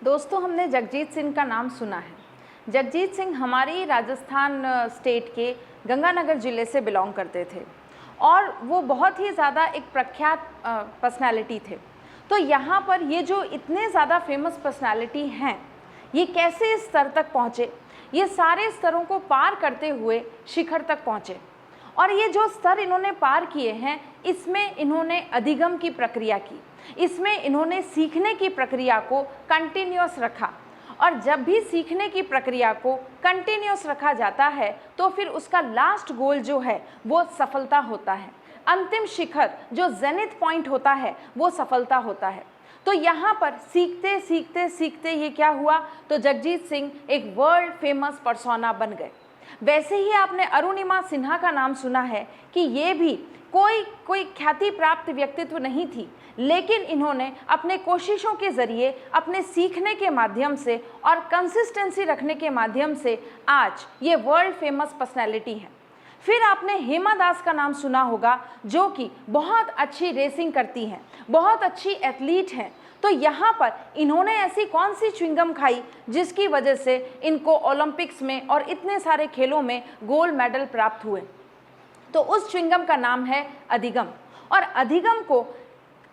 दोस्तों, हमने जगजीत सिंह का नाम सुना है। जगजीत सिंह हमारी राजस्थान स्टेट के गंगानगर ज़िले से बिलोंग करते थे और वो बहुत ही ज़्यादा एक प्रख्यात पर्सनालिटी थे। तो यहाँ पर ये जो इतने ज़्यादा फेमस पर्सनालिटी हैं, ये कैसे इस स्तर तक पहुँचे? ये सारे स्तरों को पार करते हुए शिखर तक पहुँचे और ये जो स्तर इन्होंने पार किए हैं, इसमें इन्होंने अधिगम की प्रक्रिया की, इसमें इन्होंने सीखने की प्रक्रिया को कंटिन्यूअस रखा। और जब भी सीखने की प्रक्रिया को कंटिन्यूअस रखा जाता है तो फिर उसका लास्ट गोल जो है वो सफलता होता है। अंतिम शिखर जो जेनिथ पॉइंट होता है वो सफलता होता है। तो यहाँ पर सीखते सीखते सीखते ये क्या हुआ, तो जगजीत सिंह एक वर्ल्ड फेमस पर्सोना बन गए। वैसे ही आपने अरुणिमा सिन्हा का नाम सुना है कि ये भी कोई ख्याति प्राप्त व्यक्तित्व नहीं थी, लेकिन इन्होंने अपने कोशिशों के ज़रिए, अपने सीखने के माध्यम से और कंसिस्टेंसी रखने के माध्यम से आज ये वर्ल्ड फेमस पर्सनैलिटी हैं। फिर आपने हेमा दास का नाम सुना होगा, जो कि बहुत अच्छी रेसिंग करती हैं, बहुत अच्छी एथलीट हैं। तो यहाँ पर इन्होंने ऐसी कौन सी च्युइंगम खाई जिसकी वजह से इनको ओलंपिक्स में और इतने सारे खेलों में गोल्ड मेडल प्राप्त हुए? तो उस च्युइंगम का नाम है अधिगम। और अधिगम को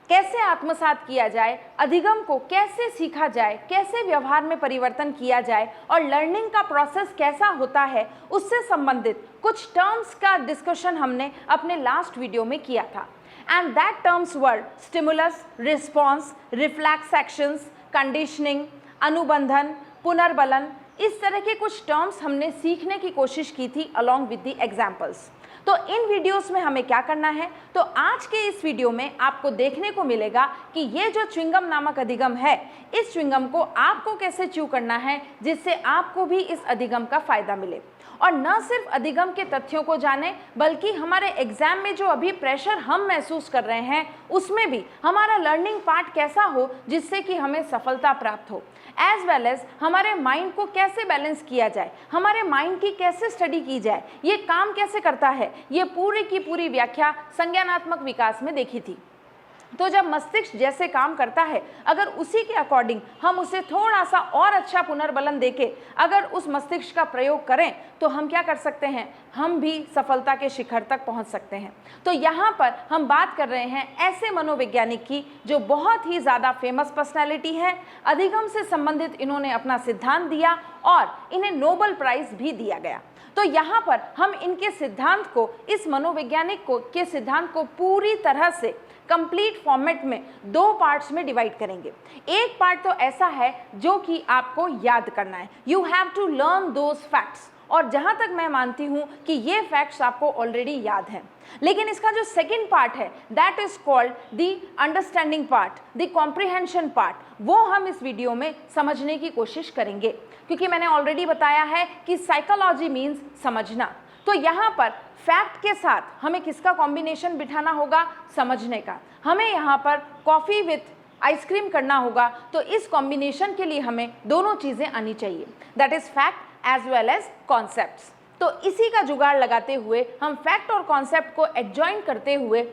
कैसे आत्मसात किया जाए, अधिगम को कैसे सीखा जाए, कैसे व्यवहार में परिवर्तन किया जाए और लर्निंग का प्रोसेस कैसा होता है, उससे संबंधित कुछ टर्म्स का डिस्कशन हमने अपने लास्ट वीडियो में किया था। And that terms were stimulus, response, reflex actions, conditioning, अनुबंधन, पुनर्बलन। इस तरह के कुछ टर्म्स हमने सीखने की कोशिश की थी along with the examples। तो इन वीडियोस में हमें क्या करना है, तो आज के इस वीडियो में आपको देखने को मिलेगा कि ये जो च्युइंगम नामक अधिगम है, इस च्युइंगम को आपको कैसे च्यू करना है जिससे आपको भी इस अधिगम का फायदा मिले। और न सिर्फ अधिगम के तथ्यों को जाने, बल्कि हमारे एग्जाम में जो अभी प्रेशर हम महसूस कर रहे हैं उसमें भी हमारा लर्निंग पार्ट कैसा हो जिससे कि हमें सफलता प्राप्त हो, एज वेल एज हमारे माइंड को कैसे बैलेंस किया जाए, हमारे माइंड की कैसे स्टडी की जाए, ये काम कैसे करता है, ये पूरी की पूरी व्याख्या संज्ञानात्मक विकास में देखी थी। तो जब मस्तिष्क जैसे काम करता है, अगर उसी के अकॉर्डिंग हम उसे थोड़ा सा और अच्छा पुनर्बलन देके अगर उस मस्तिष्क का प्रयोग करें तो हम क्या कर सकते हैं, हम भी सफलता के शिखर तक पहुंच सकते हैं। तो यहाँ पर हम बात कर रहे हैं ऐसे मनोवैज्ञानिक की जो बहुत ही ज़्यादा फेमस पर्सनैलिटी है। अधिगम से संबंधित इन्होंने अपना सिद्धांत दिया और इन्हें नोबेल प्राइज़ भी दिया गया। तो यहाँ पर हम इनके सिद्धांत को, इस मनोवैज्ञानिक के सिद्धांत को पूरी तरह से कंप्लीट फॉर्मेट में दो पार्ट्स में डिवाइड करेंगे। एक पार्ट तो ऐसा है जो कि आपको याद करना है, you have to learn those facts, और जहाँ तक मैं मानती हूँ कि ये फैक्ट्स आपको ऑलरेडी याद हैं। लेकिन इसका जो सेकंड पार्ट है, that is called the understanding part, the comprehension part, वो हम इस वीडियो में समझने की कोशिश करेंगे। क्योंकि मैंने ऑलरेडी बताया है कि साइकोलॉजी मीन्स समझना। तो यहाँ पर फैक्ट के साथ हमें किसका कॉम्बिनेशन बिठाना होगा, समझने का। हमें यहाँ पर कॉफ़ी विथ आइसक्रीम करना होगा, तो इस कॉम्बिनेशन के लिए हमें दोनों चीज़ें आनी चाहिए, that is fact as well as concepts. तो इसी का जुगाड़ लगाते हुए हम फैक्ट और कॉन्सेप्ट को एडजॉइन करते हुए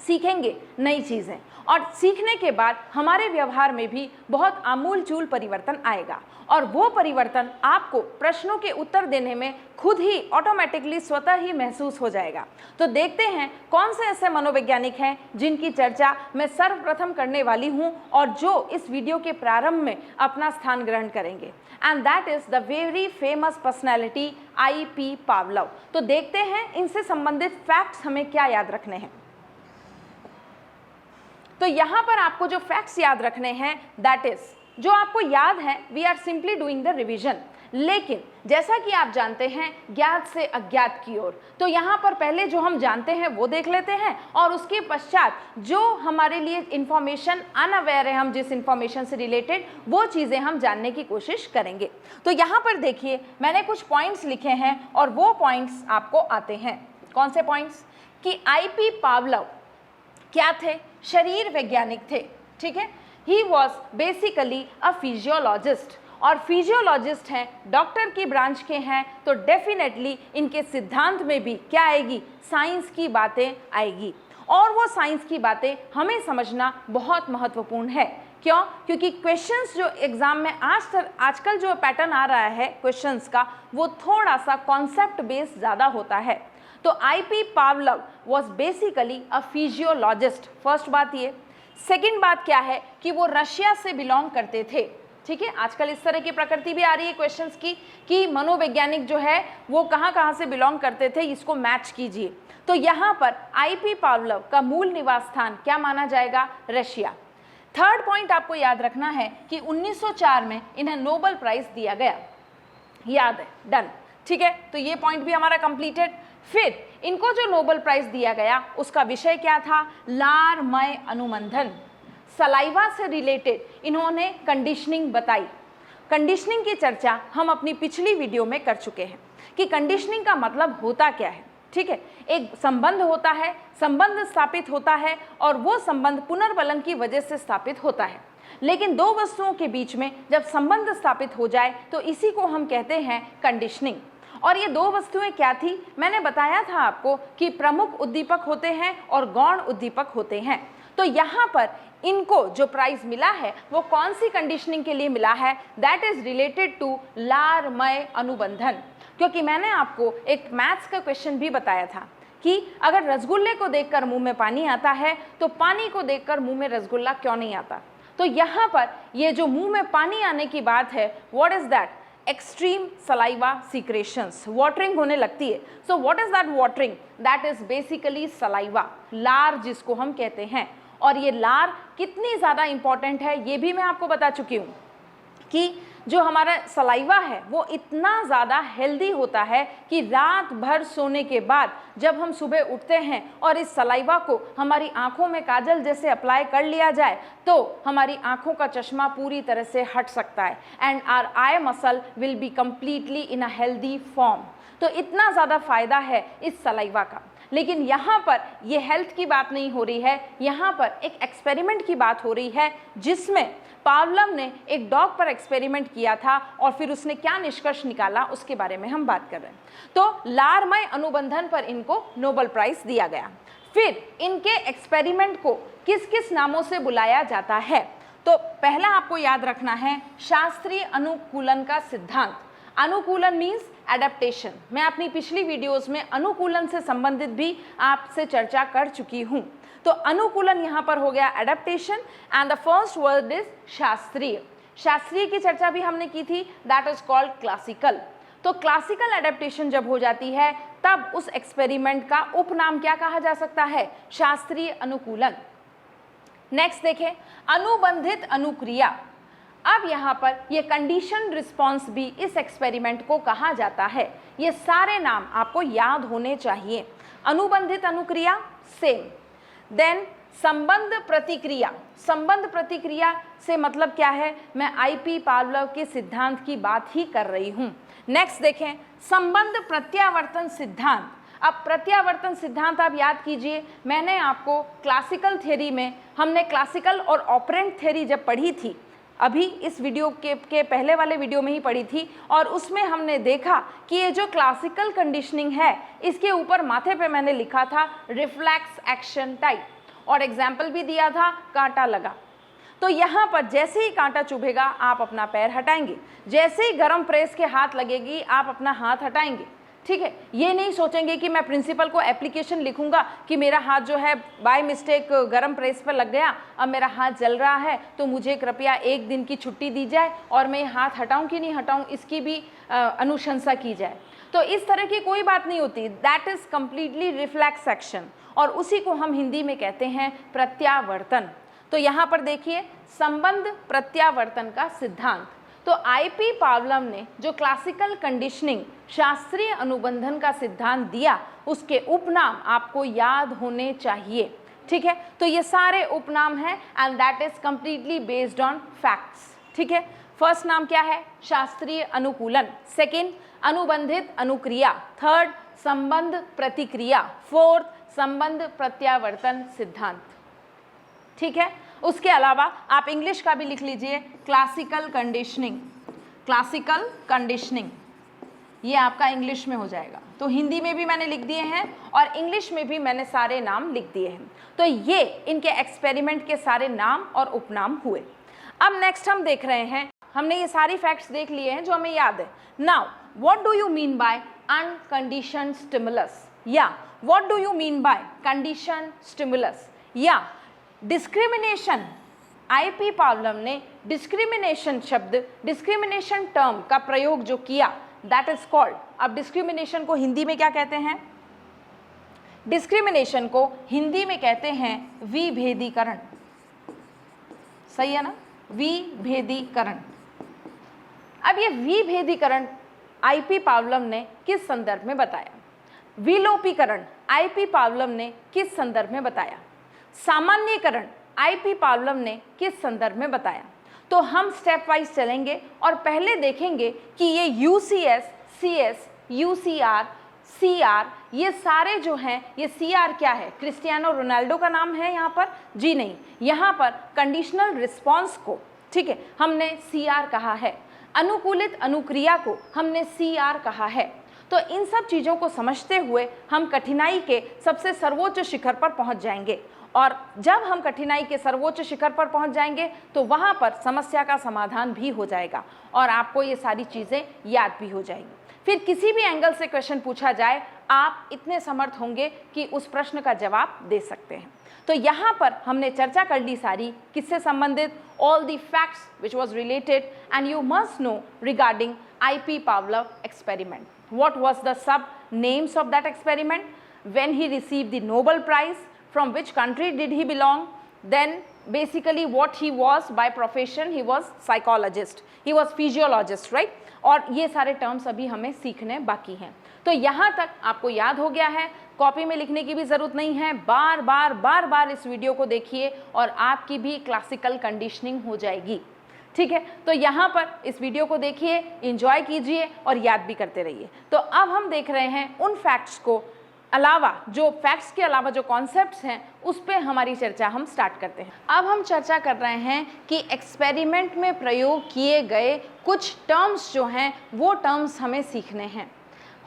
सीखेंगे नई चीज़ें, और सीखने के बाद हमारे व्यवहार में भी बहुत आमूल-चूल परिवर्तन आएगा। और वो परिवर्तन आपको प्रश्नों के उत्तर देने में खुद ही ऑटोमेटिकली स्वतः ही महसूस हो जाएगा। तो देखते हैं कौन से ऐसे मनोवैज्ञानिक हैं जिनकी चर्चा मैं सर्वप्रथम करने वाली हूं और जो इस वीडियो के प्रारंभ में अपना स्थान ग्रहण करेंगे। And that is the very famous personality I.P. Pavlov. तो देखते हैं इनसे संबंधित फैक्ट्स हमें क्या याद रखने हैं। तो यहाँ पर आपको जो फैक्ट्स याद रखने हैं, दैट इज, जो आपको याद है, we are simply doing the revision. लेकिन जैसा कि आप जानते हैं, ज्ञात से अज्ञात की ओर, तो यहाँ पर पहले जो हम जानते हैं वो देख लेते हैं और उसके पश्चात जो हमारे लिए इंफॉर्मेशन अनअवेयर है, हम जिस इंफॉर्मेशन से रिलेटेड, वो चीज़ें हम जानने की कोशिश करेंगे। तो यहाँ पर देखिए, मैंने कुछ पॉइंट्स लिखे हैं और वो पॉइंट्स आपको आते हैं। कौन से पॉइंट्स? कि I.P. पावलोव क्या थे? शरीर वैज्ञानिक थे, ठीक है। He was basically a physiologist, और फिजियोलॉजिस्ट हैं, डॉक्टर की ब्रांच के हैं, तो डेफिनेटली इनके सिद्धांत में भी क्या आएगी, साइंस की बातें आएगी। और वो साइंस की बातें हमें समझना बहुत महत्वपूर्ण है। क्यों? क्योंकि क्वेश्चंस जो एग्जाम में आजकल जो पैटर्न आ रहा है क्वेश्चंस का, वो थोड़ा सा कॉन्सेप्ट बेस्ड ज़्यादा होता है। तो IP पावलव was basically a physiologist, first बात ये। सेकेंड बात क्या है कि वो रशिया से बिलोंग करते थे। ठीक है, आजकल इस तरह की प्रकृति भी आ रही है क्वेश्चंस की कि मनोवैज्ञानिक जो है वो कहाँ कहाँ से बिलोंग करते थे, इसको मैच कीजिए। तो यहाँ पर आईपी पावलव का मूल निवास स्थान क्या माना जाएगा? रशिया। थर्ड पॉइंट आपको याद रखना है कि 1904 में इन्हें नोबेल प्राइज दिया गया, याद है, डन। ठीक है, तो ये पॉइंट भी हमारा कंप्लीटेड। फिर इनको जो नोबेल प्राइज दिया गया उसका विषय क्या था? लारमय अनुबंधन, सलाइवा से रिलेटेड इन्होंने कंडीशनिंग बताई। कंडीशनिंग की चर्चा हम अपनी पिछली वीडियो में कर चुके हैं कि कंडीशनिंग का मतलब होता क्या है। ठीक है, एक संबंध होता है, संबंध स्थापित होता है और वो संबंध पुनर्बलन की वजह से स्थापित होता है। लेकिन दो वस्तुओं के बीच में जब संबंध स्थापित हो जाए तो इसी को हम कहते हैं कंडीशनिंग। और ये दो वस्तुएं क्या थी? मैंने बताया था आपको कि प्रमुख उद्दीपक होते हैं और गौण उद्दीपक होते हैं। तो यहाँ पर इनको जो प्राइज मिला है वो कौन सी कंडीशनिंग के लिए मिला है? दैट इज रिलेटेड टू लारमय अनुबंधन। क्योंकि मैंने आपको एक मैथ्स का क्वेश्चन भी बताया था कि अगर रसगुल्ले को देखकर मुंह में पानी आता है तो पानी को देखकर मुंह में रसगुल्ला क्यों नहीं आता? तो यहाँ पर ये जो मुंह में पानी आने की बात है, what is that? Extreme saliva secretions, watering होने लगती है। So what is that watering? That is basically saliva, लार जिसको हम कहते हैं। और ये लार कितनी ज़्यादा इंपॉर्टेंट है ये भी मैं आपको बता चुकी हूँ कि जो हमारा सलाइवा है वो इतना ज़्यादा हेल्दी होता है कि रात भर सोने के बाद जब हम सुबह उठते हैं और इस सलाइवा को हमारी आँखों में काजल जैसे अप्लाई कर लिया जाए तो हमारी आँखों का चश्मा पूरी तरह से हट सकता है and our eye muscle will be completely in a healthy form. तो इतना ज़्यादा फ़ायदा है इस सलाइवा का। लेकिन यहाँ पर ये हेल्थ की बात नहीं हो रही है, यहाँ पर एक एक्सपेरिमेंट की बात हो रही है जिसमें पावलव ने एक डॉग पर एक्सपेरिमेंट किया था और फिर उसने क्या निष्कर्ष निकाला उसके बारे में हम बात कर रहे हैं। तो लारमय अनुबंधन पर इनको नोबेल प्राइज दिया गया। फिर इनके एक्सपेरिमेंट को किस किस नामों से बुलाया जाता है? तो पहला आपको याद रखना है शास्त्रीय अनुकूलन का सिद्धांत। अनुकूलन मीन्स एडेप्टेशन। मैं अपनी पिछली वीडियोस में अनुकूलन से संबंधित भी आपसे चर्चा कर चुकी हूँ। तो अनुकूलन यहाँ पर हो गया adaptation and the first word is शास्त्रीय। शास्त्रीय की चर्चा भी हमने की थी, दैट इज कॉल्ड क्लासिकल। तो क्लासिकल एडेप्टेशन जब हो जाती है तब उस एक्सपेरिमेंट का उपनाम क्या कहा जा सकता है? शास्त्रीय अनुकूलन। नेक्स्ट देखें, अनुबंधित अनुक्रिया। अब यहाँ पर ये कंडीशन रिस्पॉन्स भी इस एक्सपेरिमेंट को कहा जाता है। ये सारे नाम आपको याद होने चाहिए। अनुबंधित अनुक्रिया सेम, देन संबंध प्रतिक्रिया। संबंध प्रतिक्रिया से मतलब क्या है? मैं आईपी पावलव के सिद्धांत की बात ही कर रही हूँ। नेक्स्ट देखें, संबंध प्रत्यावर्तन सिद्धांत। अब प्रत्यावर्तन सिद्धांत आप याद कीजिए, मैंने आपको क्लासिकल थ्योरी में हमने क्लासिकल और ऑपरेंट थ्योरी जब पढ़ी थी, अभी इस वीडियो के पहले वाले वीडियो में ही पढ़ी थी, और उसमें हमने देखा कि ये जो क्लासिकल कंडीशनिंग है इसके ऊपर माथे पे मैंने लिखा था रिफ्लेक्स एक्शन टाइप और एग्जाम्पल भी दिया था कांटा लगा। तो यहाँ पर जैसे ही कांटा चुभेगा आप अपना पैर हटाएंगे, जैसे ही गर्म प्रेस के हाथ लगेगी आप अपना हाथ हटाएंगे। ठीक है, ये नहीं सोचेंगे कि मैं प्रिंसिपल को एप्लीकेशन लिखूंगा कि मेरा हाथ जो है बाय मिस्टेक गरम प्रेस पर लग गया, अब मेरा हाथ जल रहा है तो मुझे कृपया 1 दिन की छुट्टी दी जाए और मैं हाथ हटाऊं कि नहीं हटाऊं इसकी भी अनुशंसा की जाए। तो इस तरह की कोई बात नहीं होती, that is completely reflex action और उसी को हम हिंदी में कहते हैं प्रत्यावर्तन। तो यहाँ पर देखिए संबंध प्रत्यावर्तन का सिद्धांत। तो आईपी पावलव ने जो क्लासिकल कंडीशनिंग शास्त्रीय अनुबंधन का सिद्धांत दिया उसके उपनाम आपको याद होने चाहिए। ठीक है, तो ये सारे उपनाम हैं and that is completely based on facts. ठीक है, फर्स्ट नाम क्या है? शास्त्रीय अनुकूलन। सेकंड अनुबंधित अनुक्रिया। थर्ड संबंध प्रतिक्रिया। फोर्थ संबंध प्रत्यावर्तन सिद्धांत। ठीक है, उसके अलावा आप इंग्लिश का भी लिख लीजिए, क्लासिकल कंडीशनिंग। क्लासिकल कंडीशनिंग ये आपका इंग्लिश में हो जाएगा। तो हिंदी में भी मैंने लिख दिए हैं और इंग्लिश में भी मैंने सारे नाम लिख दिए हैं। तो ये इनके एक्सपेरिमेंट के सारे नाम और उपनाम हुए। अब नेक्स्ट हम देख रहे हैं, हमने ये सारी फैक्ट्स देख लिए हैं जो हमें याद है. Now what do you mean by unconditioned stimulus, या what do you mean by condition stimulus या डिस्क्रिमिनेशन. आईपी पावलम ने डिस्क्रिमिनेशन शब्द, डिस्क्रिमिनेशन टर्म का प्रयोग जो किया, दैट इज कॉल्ड. अब डिस्क्रिमिनेशन को हिंदी में क्या कहते हैं? डिस्क्रिमिनेशन को हिंदी में कहते हैं विभेदीकरण. सही है ना, विभेदीकरण. अब ये विभेदीकरण आईपी पावलम ने किस संदर्भ में बताया? विलोपीकरण आईपी पावलम ने किस संदर्भ में बताया? सामान्यीकरण आईपी पावलम ने किस संदर्भ में बताया? तो हम स्टेप वाइज चलेंगे और पहले देखेंगे कि ये यूसीएस, सीएस, यूसीआर, सीआर, ये सारे जो हैं, ये सीआर क्या है? क्रिस्टियानो रोनाल्डो का नाम है यहाँ पर? जी नहीं, यहाँ पर कंडीशनल रिस्पॉन्स को, ठीक है, हमने सीआर कहा है. अनुकूलित अनुक्रिया को हमने सीआर कहा है. तो इन सब चीज़ों को समझते हुए हम कठिनाई के सबसे सर्वोच्च शिखर पर पहुंच जाएंगे. और जब हम कठिनाई के सर्वोच्च शिखर पर पहुंच जाएंगे तो वहां पर समस्या का समाधान भी हो जाएगा और आपको ये सारी चीज़ें याद भी हो जाएंगी. फिर किसी भी एंगल से क्वेश्चन पूछा जाए, आप इतने समर्थ होंगे कि उस प्रश्न का जवाब दे सकते हैं. तो यहाँ पर हमने चर्चा कर ली सारी, किससे संबंधित? All the facts which was related and you must know regarding IP पावलव experiment. What was the sub names of that experiment? When he received the Nobel Prize, from which country did he belong? Then basically what he was by profession, he was psychologist, he was physiologist, right? और ये सारे terms अभी हमें सीखने बाकी हैं. तो यहाँ तक आपको याद हो गया है, कॉपी में लिखने की भी ज़रूरत नहीं है. बार बार इस वीडियो को देखिए और आपकी भी क्लासिकल कंडीशनिंग हो जाएगी. ठीक है, तो यहाँ पर इस वीडियो को देखिए, एंजॉय कीजिए और याद भी करते रहिए. तो अब हम देख रहे हैं उन फैक्ट्स को अलावा, जो फैक्ट्स के अलावा जो कॉन्सेप्ट्स हैं उस पे हमारी चर्चा हम स्टार्ट करते हैं. अब हम चर्चा कर रहे हैं कि एक्सपेरिमेंट में प्रयोग किए गए कुछ टर्म्स जो हैं वो टर्म्स हमें सीखने हैं.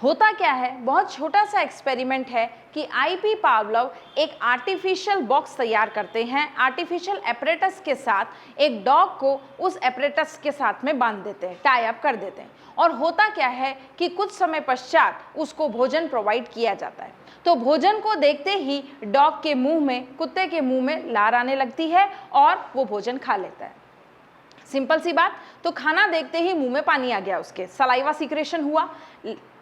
होता क्या है, बहुत छोटा सा एक्सपेरिमेंट है कि आईपी पावलव एक आर्टिफिशियल बॉक्स तैयार करते हैं, आर्टिफिशियल एपरेटस के साथ एक डॉग को उस एपरेटस के साथ में बांध देते हैं, टाई अप कर देते हैं. और होता क्या है कि कुछ समय पश्चात उसको भोजन प्रोवाइड किया जाता है. तो भोजन को देखते ही डॉग के मुंह में, कुत्ते के मुंह में लार आने लगती है और वो भोजन खा लेता है. सिंपल सी बात. तो खाना देखते ही मुंह में पानी आ गया, उसके सलाइवा सीक्रेशन हुआ.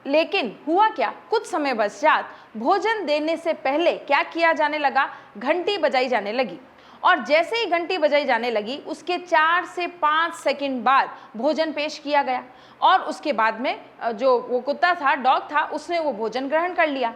लेकिन हुआ क्या, कुछ समय पश्चात भोजन देने से पहले क्या किया जाने लगा? घंटी बजाई जाने लगी. और जैसे ही घंटी बजाई जाने लगी उसके 4 से 5 सेकंड बाद भोजन पेश किया गया और उसके बाद में जो वो कुत्ता था, डॉग था, उसने वो भोजन ग्रहण कर लिया.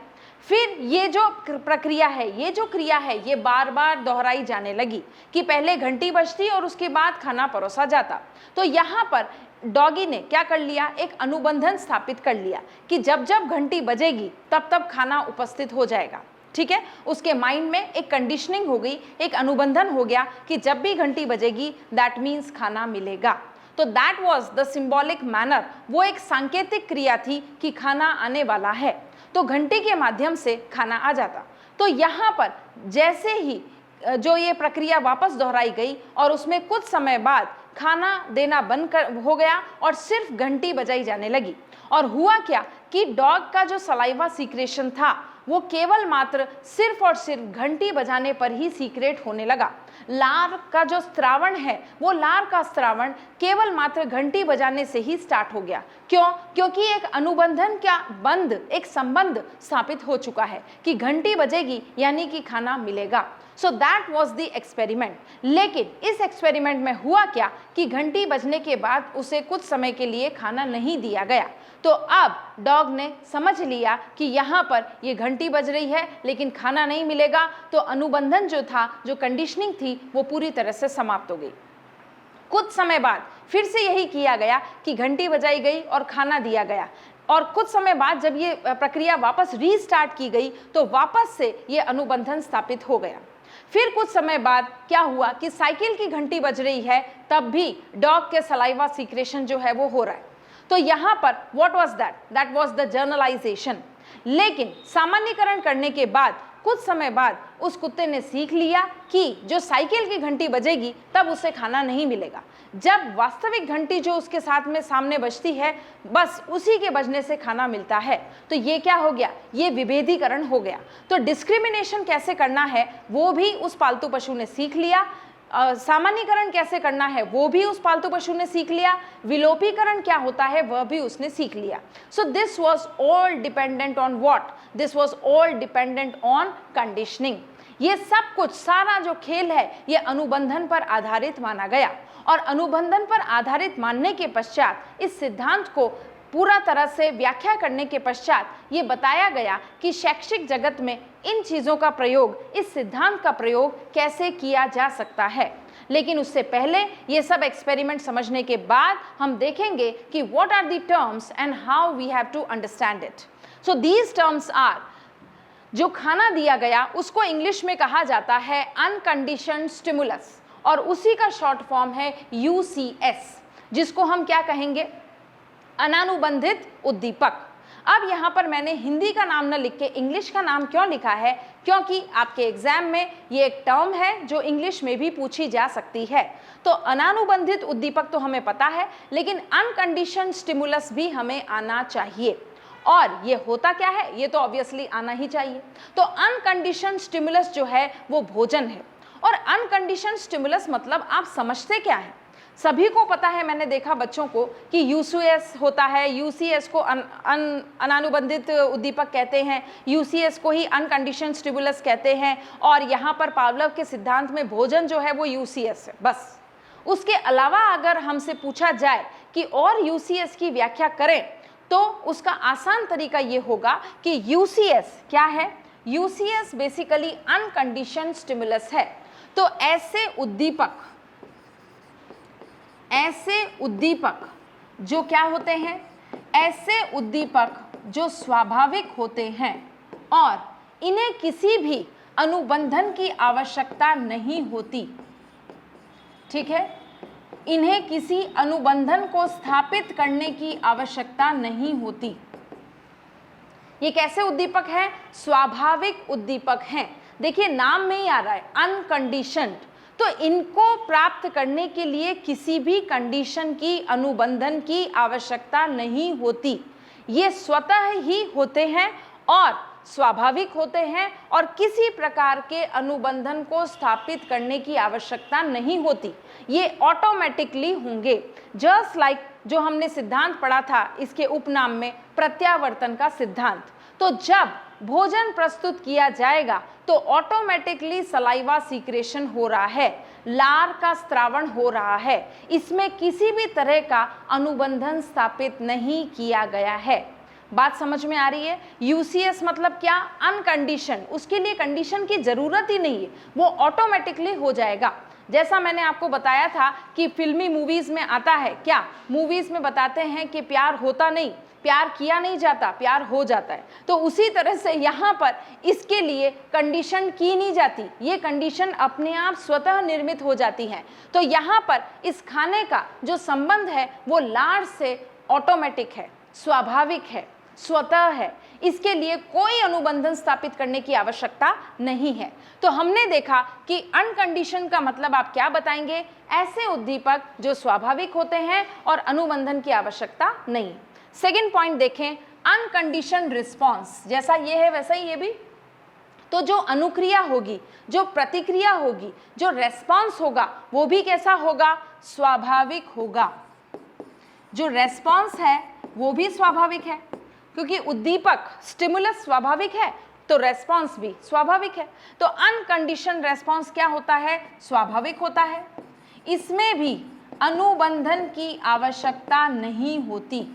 फिर ये जो प्रक्रिया है, ये जो क्रिया है, ये बार बार दोहराई जाने लगी कि पहले घंटी बजती और उसके बाद खाना परोसा जाता. तो यहाँ पर डॉगी ने क्या कर लिया, एक अनुबंधन स्थापित कर लिया कि जब जब घंटी बजेगी तब तब खाना उपस्थित हो जाएगा. ठीक है, उसके माइंड में एक कंडीशनिंग हो गई, एक अनुबंधन हो गया कि जब भी घंटी बजेगी दैट मीन्स खाना मिलेगा. तो that was the symbolic manner, वो एक सांकेतिक क्रिया थी कि खाना आने वाला है. तो घंटी के माध्यम से खाना आ जाता. तो यहाँ पर जैसे ही जो ये प्रक्रिया वापस दोहराई गई और उसमें कुछ समय बाद खाना देना बंद हो गया और सिर्फ घंटी बजाई जाने लगी. और हुआ क्या कि डॉग का जो सलाइवा सीक्रेशन था वो केवल मात्र सिर्फ और सिर्फ घंटी बजाने पर ही सीक्रेट होने लगा. लार का जो स्त्रावण है, वो लार का स्त्रावण केवल मात्र घंटी बजाने से ही स्टार्ट हो गया. क्यों? क्योंकि एक अनुबंधन का बंध, एक संबंध स्थापित हो चुका है कि घंटी बजेगी यानी कि खाना मिलेगा. So that was the experiment. लेकिन इस एक्सपेरिमेंट में हुआ क्या कि घंटी बजने के बाद उसे कुछ समय के लिए खाना नहीं दिया गया. तो अब डॉग ने समझ लिया कि यहाँ पर ये घंटी बज रही है लेकिन खाना नहीं मिलेगा. तो अनुबंधन जो था, जो कंडीशनिंग थी, वो पूरी तरह से समाप्त हो गई. कुछ समय बाद फिर से यही किया गया कि घंटी बजाई गई और खाना दिया गया. और कुछ समय बाद जब ये प्रक्रिया वापस रीस्टार्ट की गई तो वापस से ये अनुबंधन स्थापित हो गया. फिर कुछ समय बाद क्या हुआ कि साइकिल की घंटी बज रही है, तब भी डॉग के सलाइवा सीक्रेशन जो है वो हो रहा है. तो यहाँ पर what was that? That was the journalisation. लेकिन सामान्यीकरण करने के बाद कुछ समय बाद उस कुत्ते ने सीख लिया कि जो साइकिल की घंटी बजेगी तब उसे खाना नहीं मिलेगा, जब वास्तविक घंटी जो उसके साथ में सामने बजती है बस उसी के बजने से खाना मिलता है। तो ये क्या हो गया, ये विभेदीकरण हो गया। तो डिस्क्रिमिनेशन कैसे करना है वो भी उस पालतू पशु ने सीख लिया, सामान्यीकरण कैसे करना है वो भी उस पालतू पशु ने सीख लिया, विलोपीकरण क्या होता है वह भी उसने सीख लिया। So this was all dependent on what, this was all dependent on conditioning. ये सब कुछ, सारा जो खेल है ये अनुबंधन पर आधारित माना गया, और अनुबंधन पर आधारित मानने के पश्चात इस सिद्धांत को पूरा तरह से व्याख्या करने के पश्चात ये बताया गया कि शैक्षिक जगत में इन चीज़ों का प्रयोग, इस सिद्धांत का प्रयोग कैसे किया जा सकता है। लेकिन उससे पहले ये सब एक्सपेरिमेंट समझने के बाद हम देखेंगे कि what are the terms and how we have to understand it. So these terms are, जो खाना दिया गया उसको इंग्लिश में कहा जाता है अनकंडीशन्ड स्टिमुलस, और उसी का शॉर्ट फॉर्म है UCS, जिसको हम क्या कहेंगे, अनानुबंधित उद्दीपक। अब यहाँ पर मैंने हिंदी का नाम न लिख के इंग्लिश का नाम क्यों लिखा है, क्योंकि आपके एग्जाम में ये एक टर्म है जो इंग्लिश में भी पूछी जा सकती है। तो अनानुबंधित उद्दीपक तो हमें पता है, लेकिन अनकंडीशन्ड स्टिमुलस भी हमें आना चाहिए, और ये होता क्या है, ये तो ऑब्वियसली आना ही चाहिए। तो अनकंडीशन्ड स्टिमुलस जो है वो भोजन है, और अनकंडीशन्ड स्टिमुलस मतलब आप समझते क्या है, सभी को पता है, मैंने देखा बच्चों को कि UCS होता है, UCS को अनानुबंधित उद्दीपक कहते हैं, UCS को ही अनकंडीशन्ड स्टिमुलस कहते हैं, और यहाँ पर पावलोव के सिद्धांत में भोजन जो है वो UCS है बस। उसके अलावा अगर हमसे पूछा जाए कि और UCS की व्याख्या करें तो उसका आसान तरीका ये होगा कि UCS क्या है, UCS बेसिकली अनकंडीशन्ड स्टिमुलस है। तो ऐसे उद्दीपक जो क्या होते हैं, ऐसे उद्दीपक जो स्वाभाविक होते हैं और इन्हें किसी भी अनुबंधन की आवश्यकता नहीं होती, ठीक है, इन्हें किसी अनुबंधन को स्थापित करने की आवश्यकता नहीं होती। ये कैसे उद्दीपक हैं, स्वाभाविक उद्दीपक हैं। देखिए नाम में ही आ रहा है अनकंडीशन्ड, तो इनको प्राप्त करने के लिए किसी भी कंडीशन की, अनुबंधन की आवश्यकता नहीं होती। ये स्वतः ही होते हैं और स्वाभाविक होते हैं, और किसी प्रकार के अनुबंधन को स्थापित करने की आवश्यकता नहीं होती, ये ऑटोमेटिकली होंगे। जस्ट लाइक जो हमने सिद्धांत पढ़ा था इसके उपनाम में प्रत्यावर्तन का सिद्धांत। तो जब भोजन प्रस्तुत किया जाएगा तो ऑटोमेटिकली सलाइवा सीक्रेशन हो रहा है, लार का स्त्रावण हो रहा है, इसमें किसी भी तरह का अनुबंधन स्थापित नहीं किया गया है। बात समझ में आ रही है। UCS मतलब क्या, अनकंडीशन, उसके लिए कंडीशन की जरूरत ही नहीं है, वो ऑटोमेटिकली हो जाएगा। जैसा मैंने आपको बताया था कि फिल्मी मूवीज में आता है, क्या मूवीज में बताते हैं कि प्यार होता नहीं, प्यार किया नहीं जाता, प्यार हो जाता है। तो उसी तरह से यहाँ पर इसके लिए कंडीशन की नहीं जाती, ये कंडीशन अपने आप स्वतः निर्मित हो जाती है। तो यहाँ पर इस खाने का जो संबंध है वो लार से ऑटोमेटिक है, स्वाभाविक है, स्वतः है, इसके लिए कोई अनुबंधन स्थापित करने की आवश्यकता नहीं है। तो हमने देखा कि अनकंडीशन का मतलब आप क्या बताएंगे, ऐसे उद्दीपक जो स्वाभाविक होते हैं और अनुबंधन की आवश्यकता नहीं। सेकेंड पॉइंट देखें, अनकंडीशन्ड रिस्पॉन्स, जैसा ये है वैसा ही ये भी। तो जो अनुक्रिया होगी, जो प्रतिक्रिया होगी, जो रेस्पॉन्स होगा वो भी कैसा होगा, स्वाभाविक होगा। जो रेस्पॉन्स है वो भी स्वाभाविक है, क्योंकि उद्दीपक स्टिमुलस स्वाभाविक है तो रेस्पॉन्स भी स्वाभाविक है। तो अनकंडीशन्ड रेस्पॉन्स क्या होता है, स्वाभाविक होता है, इसमें भी अनुबंधन की आवश्यकता नहीं होती,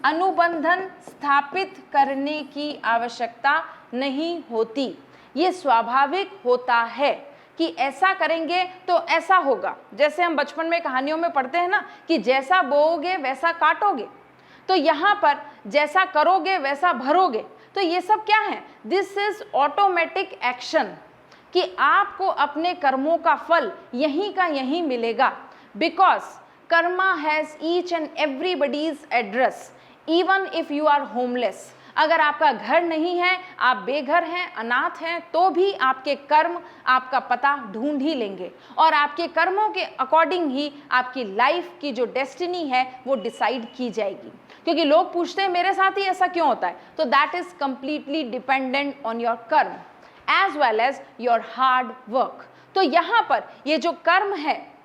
अनुबंधन स्थापित करने की आवश्यकता नहीं होती, ये स्वाभाविक होता है कि ऐसा करेंगे तो ऐसा होगा। जैसे हम बचपन में कहानियों में पढ़ते हैं ना कि जैसा बोओगे वैसा काटोगे, तो यहाँ पर जैसा करोगे वैसा भरोगे। तो ये सब क्या है, दिस इज ऑटोमेटिक एक्शन, कि आपको अपने कर्मों का फल यहीं का यहीं मिलेगा। Because karma has each and everybody's address, even if you are homeless. अगर आपका घर नहीं है, आप बेघर हैं, अनाथ हैं, तो भी आपके कर्म आपका पता ढूंढ ही लेंगे और आपके कर्मों के अकॉर्डिंग ही आपकी लाइफ की जो डेस्टिनी है वो डिसाइड की जाएगी। क्योंकि लोग पूछते हैं मेरे साथ ही ऐसा क्यों होता है, तो that is completely dependent on your karma as well as your hard work. तो यहाँ पर ये जो कर्म है,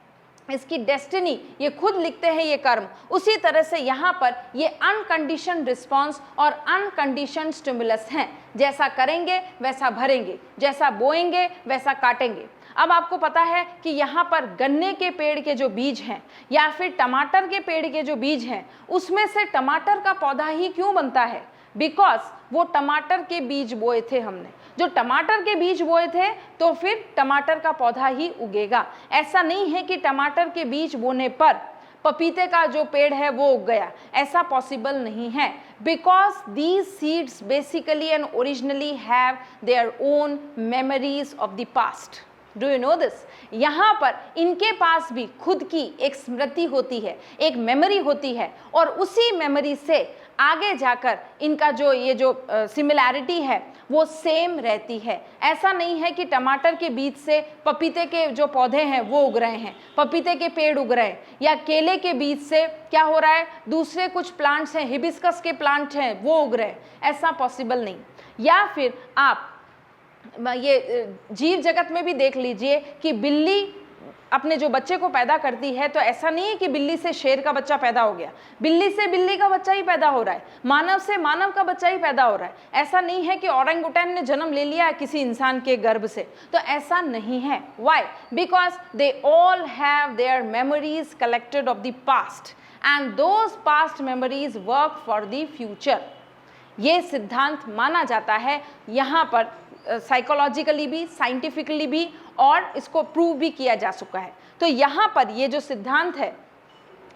इसकी डेस्टिनी ये खुद लिखते हैं ये कर्म। उसी तरह से यहाँ पर ये अनकंडीशन रिस्पॉन्स और अनकंडीशन स्टिमुलस हैं। जैसा करेंगे वैसा भरेंगे, जैसा बोएंगे वैसा काटेंगे। अब आपको पता है कि यहाँ पर गन्ने के पेड़ के जो बीज हैं या फिर टमाटर के पेड़ के जो बीज हैं, उसमें से टमाटर का पौधा ही क्यों बनता है? बिकॉज वो टमाटर के बीज बोए थे हमने। जो टमाटर के बीज बोए थे तो फिर टमाटर का पौधा ही उगेगा। ऐसा नहीं है कि टमाटर के बीज बोने पर पपीते का जो पेड़ है वो उग गया, ऐसा पॉसिबल नहीं है। Because these seeds basically and originally have their own memories of the past. Do you know this? यहाँ पर इनके पास भी खुद की एक स्मृति होती है, एक मेमोरी होती है और उसी मेमोरी से आगे जाकर इनका जो ये जो सिमिलैरिटी है वो सेम रहती है। ऐसा नहीं है कि टमाटर के बीज से पपीते के जो पौधे हैं वो उग रहे हैं, पपीते के पेड़ उग रहे हैं, या केले के बीज से क्या हो रहा है, दूसरे कुछ प्लांट्स हैं, हिबिस्कस के प्लांट हैं वो उग रहे हैं। ऐसा पॉसिबल नहीं। या फिर आप ये जीव जगत में भी देख लीजिए कि बिल्ली अपने जो बच्चे को पैदा करती है, तो ऐसा नहीं है कि बिल्ली से शेर का बच्चा पैदा हो गया, बिल्ली से बिल्ली का बच्चा ही पैदा हो रहा है, मानव से मानव का बच्चा ही पैदा हो रहा है। ऐसा नहीं है कि औरंगुटैन ने जन्म ले लिया है किसी इंसान के गर्भ से, तो ऐसा नहीं है। Why? Because they all have their memories collected of the past and those past memories work for the future. ये सिद्धांत माना जाता है यहाँ पर साइकोलॉजिकली भी, साइंटिफिकली भी, और इसको प्रूव भी किया जा चुका है। तो यहाँ पर ये जो सिद्धांत है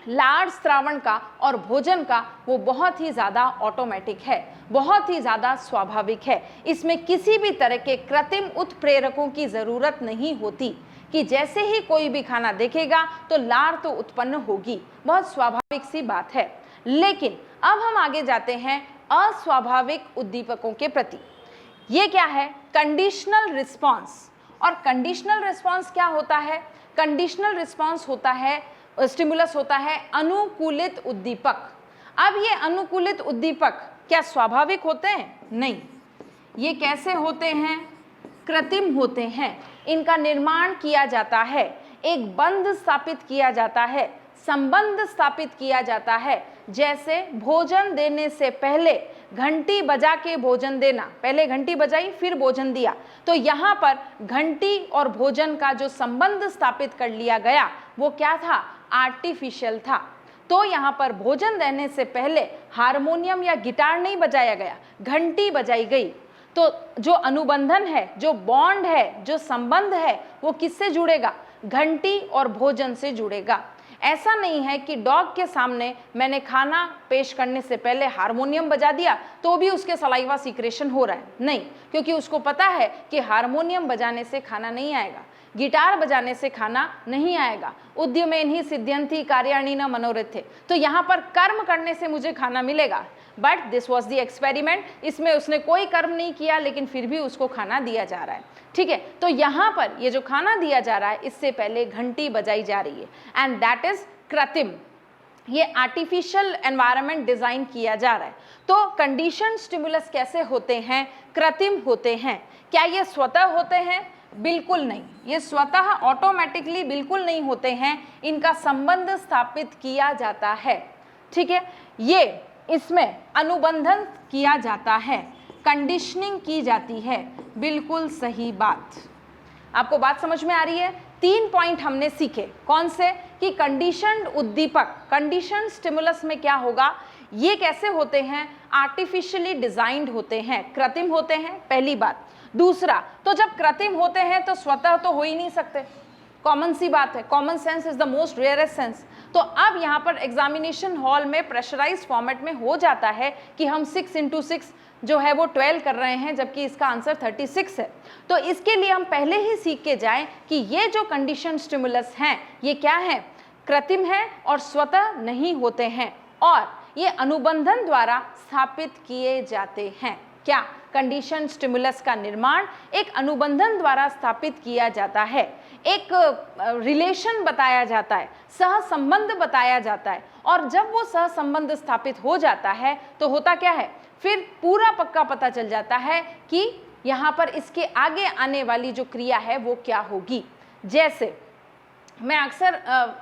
लाड़ श्रावण का और भोजन का, वो बहुत ही ज़्यादा ऑटोमेटिक है, बहुत ही ज़्यादा स्वाभाविक है। इसमें किसी भी तरह के कृत्रिम उत्प्रेरकों की ज़रूरत नहीं होती कि जैसे ही कोई भी खाना देखेगा तो लाड़ तो उत्पन्न होगी, बहुत स्वाभाविक सी बात है। लेकिन अब हम आगे जाते हैं अस्वाभाविक उद्दीपकों के प्रति। ये क्या है? Conditional response. और कंडीशनल रिस्पॉन्स क्या होता है? कंडीशनल रिस्पॉन्स होता है, स्टिमुलस होता है अनुकूलित उद्दीपक। अब ये अनुकूलित उद्दीपक क्या स्वाभाविक होते हैं? नहीं। ये कैसे होते हैं? कृत्रिम होते हैं। इनका निर्माण किया जाता है, एक बंध स्थापित किया जाता है, संबंध स्थापित किया जाता है। जैसे भोजन देने से पहले घंटी बजा के भोजन देना, पहले घंटी बजाई फिर भोजन दिया, तो यहाँ पर घंटी और भोजन का जो संबंध स्थापित कर लिया गया वो क्या था? आर्टिफिशियल था। तो यहाँ पर भोजन देने से पहले हारमोनियम या गिटार नहीं बजाया गया, घंटी बजाई गई। तो जो अनुबंधन है, जो बॉन्ड है, जो संबंध है, वो किससे जुड़ेगा? घंटी और भोजन से जुड़ेगा। ऐसा नहीं है कि डॉग के सामने मैंने खाना पेश करने से पहले हारमोनियम बजा दिया तो भी उसके सलाइवा सीक्रेशन हो रहा है, नहीं, क्योंकि उसको पता है कि हारमोनियम बजाने से खाना नहीं आएगा, गिटार बजाने से खाना नहीं आएगा। उद्यमेन ही सिद्ध्यंति कार्याणि न मनोरथे। तो यहाँ पर कर्म करने से मुझे खाना मिलेगा, but this was the experiment. इसमें उसने कोई कर्म नहीं किया लेकिन फिर भी उसको खाना दिया जा रहा है। ठीक है, तो यहाँ पर ये जो खाना दिया जा रहा है इससे पहले घंटी बजाई जा रही है, एंड दैट इज कृत्रिम। ये आर्टिफिशियल एनवायरनमेंट डिजाइन किया जा रहा है। तो कंडीशन स्टिमुलस कैसे होते हैं? कृत्रिम होते हैं। क्या ये स्वतः होते हैं? बिल्कुल नहीं, ये स्वतः ऑटोमेटिकली बिल्कुल नहीं होते हैं, इनका संबंध स्थापित किया जाता है। ठीक है, ये इसमें अनुबंधन किया जाता है, कंडीशनिंग की जाती है। बिल्कुल सही बात। आपको बात समझ में आ रही है? 3 पॉइंट हमने सीखे। कौन से? कि कंडीशनड उद्दीपक, कंडीशन स्टिमुलस में क्या होगा, ये कैसे होते हैं? आर्टिफिशियली डिजाइंड होते हैं, कृत्रिम होते हैं, पहली बात। दूसरा, तो जब कृत्रिम होते हैं तो स्वतः तो हो ही नहीं सकते, कॉमन सी बात है, common sense is the most rarest sense. तो अब यहाँ पर एग्जामिनेशन हॉल में प्रेशराइज फॉर्मेट में हो जाता है कि हम 6 × 6 जो है वो 12 कर रहे हैं, जबकि इसका आंसर 36 है। तो इसके लिए हम पहले ही सीख के जाएं कि ये जो कंडीशन स्टिमुलस हैं ये क्या है? कृत्रिम है और स्वतः नहीं होते हैं। और ये अनुबंधन द्वारा स्थापित किए जाते हैं। क्या? कंडीशन स्टिमुलस का निर्माण एक अनुबंधन द्वारा स्थापित किया जाता है, एक रिलेशन बताया जाता है, सहसंबंध बताया जाता है, और जब वो सहसंबंध स्थापित हो जाता है तो होता क्या है, फिर पूरा पक्का पता चल जाता है कि यहाँ पर इसके आगे आने वाली जो क्रिया है वो क्या होगी। जैसे मैं अक्सर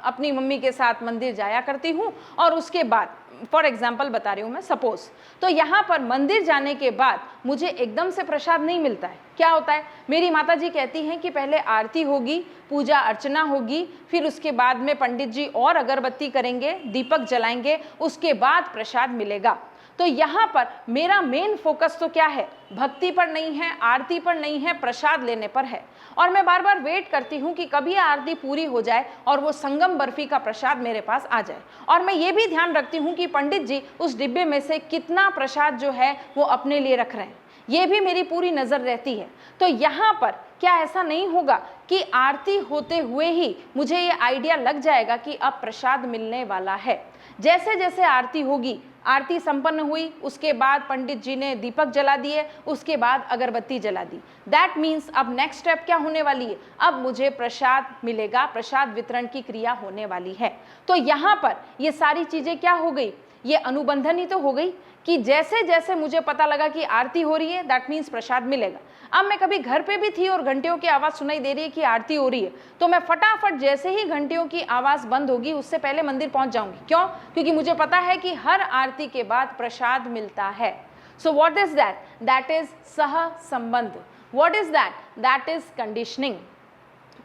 अपनी मम्मी के साथ मंदिर जाया करती हूँ, और उसके बाद फॉर एग्जाम्पल बता रही हूँ मैं, सपोज, तो यहाँ पर मंदिर जाने के बाद मुझे एकदम से प्रसाद नहीं मिलता है। क्या होता है, मेरी माता जी कहती हैं कि पहले आरती होगी, पूजा अर्चना होगी, फिर उसके बाद में पंडित जी और अगरबत्ती करेंगे, दीपक जलाएंगे, उसके बाद प्रसाद मिलेगा। तो यहाँ पर मेरा मेन फोकस तो क्या है, भक्ति पर नहीं है, आरती पर नहीं है, प्रसाद लेने पर है। और मैं बार बार वेट करती हूँ कि कभी आरती पूरी हो जाए और वो संगम बर्फी का प्रसाद मेरे पास आ जाए। और मैं ये भी ध्यान रखती हूँ कि पंडित जी उस डिब्बे में से कितना प्रसाद जो है वो अपने लिए रख रहे हैं, ये भी मेरी पूरी नज़र रहती है। तो यहाँ पर क्या ऐसा नहीं होगा कि आरती होते हुए ही मुझे ये आइडिया लग जाएगा कि अब प्रसाद मिलने वाला है। जैसे जैसे आरती होगी, आरती संपन्न हुई, उसके बाद पंडित जी ने दीपक जला दिए, उसके बाद अगरबत्ती जला दी, दैट मीन्स अब नेक्स्ट स्टेप क्या होने वाली है, अब मुझे प्रसाद मिलेगा, प्रसाद वितरण की क्रिया होने वाली है। तो यहाँ पर ये सारी चीज़ें क्या हो गई, ये अनुबंधन ही तो हो गई कि जैसे जैसे मुझे पता लगा कि आरती हो रही है, दैट मीन्स प्रसाद मिलेगा। अब मैं कभी घर पे भी थी और घंटियों की आवाज़ सुनाई दे रही है कि आरती हो रही है, तो मैं फटाफट जैसे ही घंटियों की आवाज़ बंद होगी उससे पहले मंदिर पहुंच जाऊंगी। क्यों? क्योंकि मुझे पता है कि हर आरती के बाद प्रसाद मिलता है। So what is that? That is सह संबंध। What is that? That is conditioning.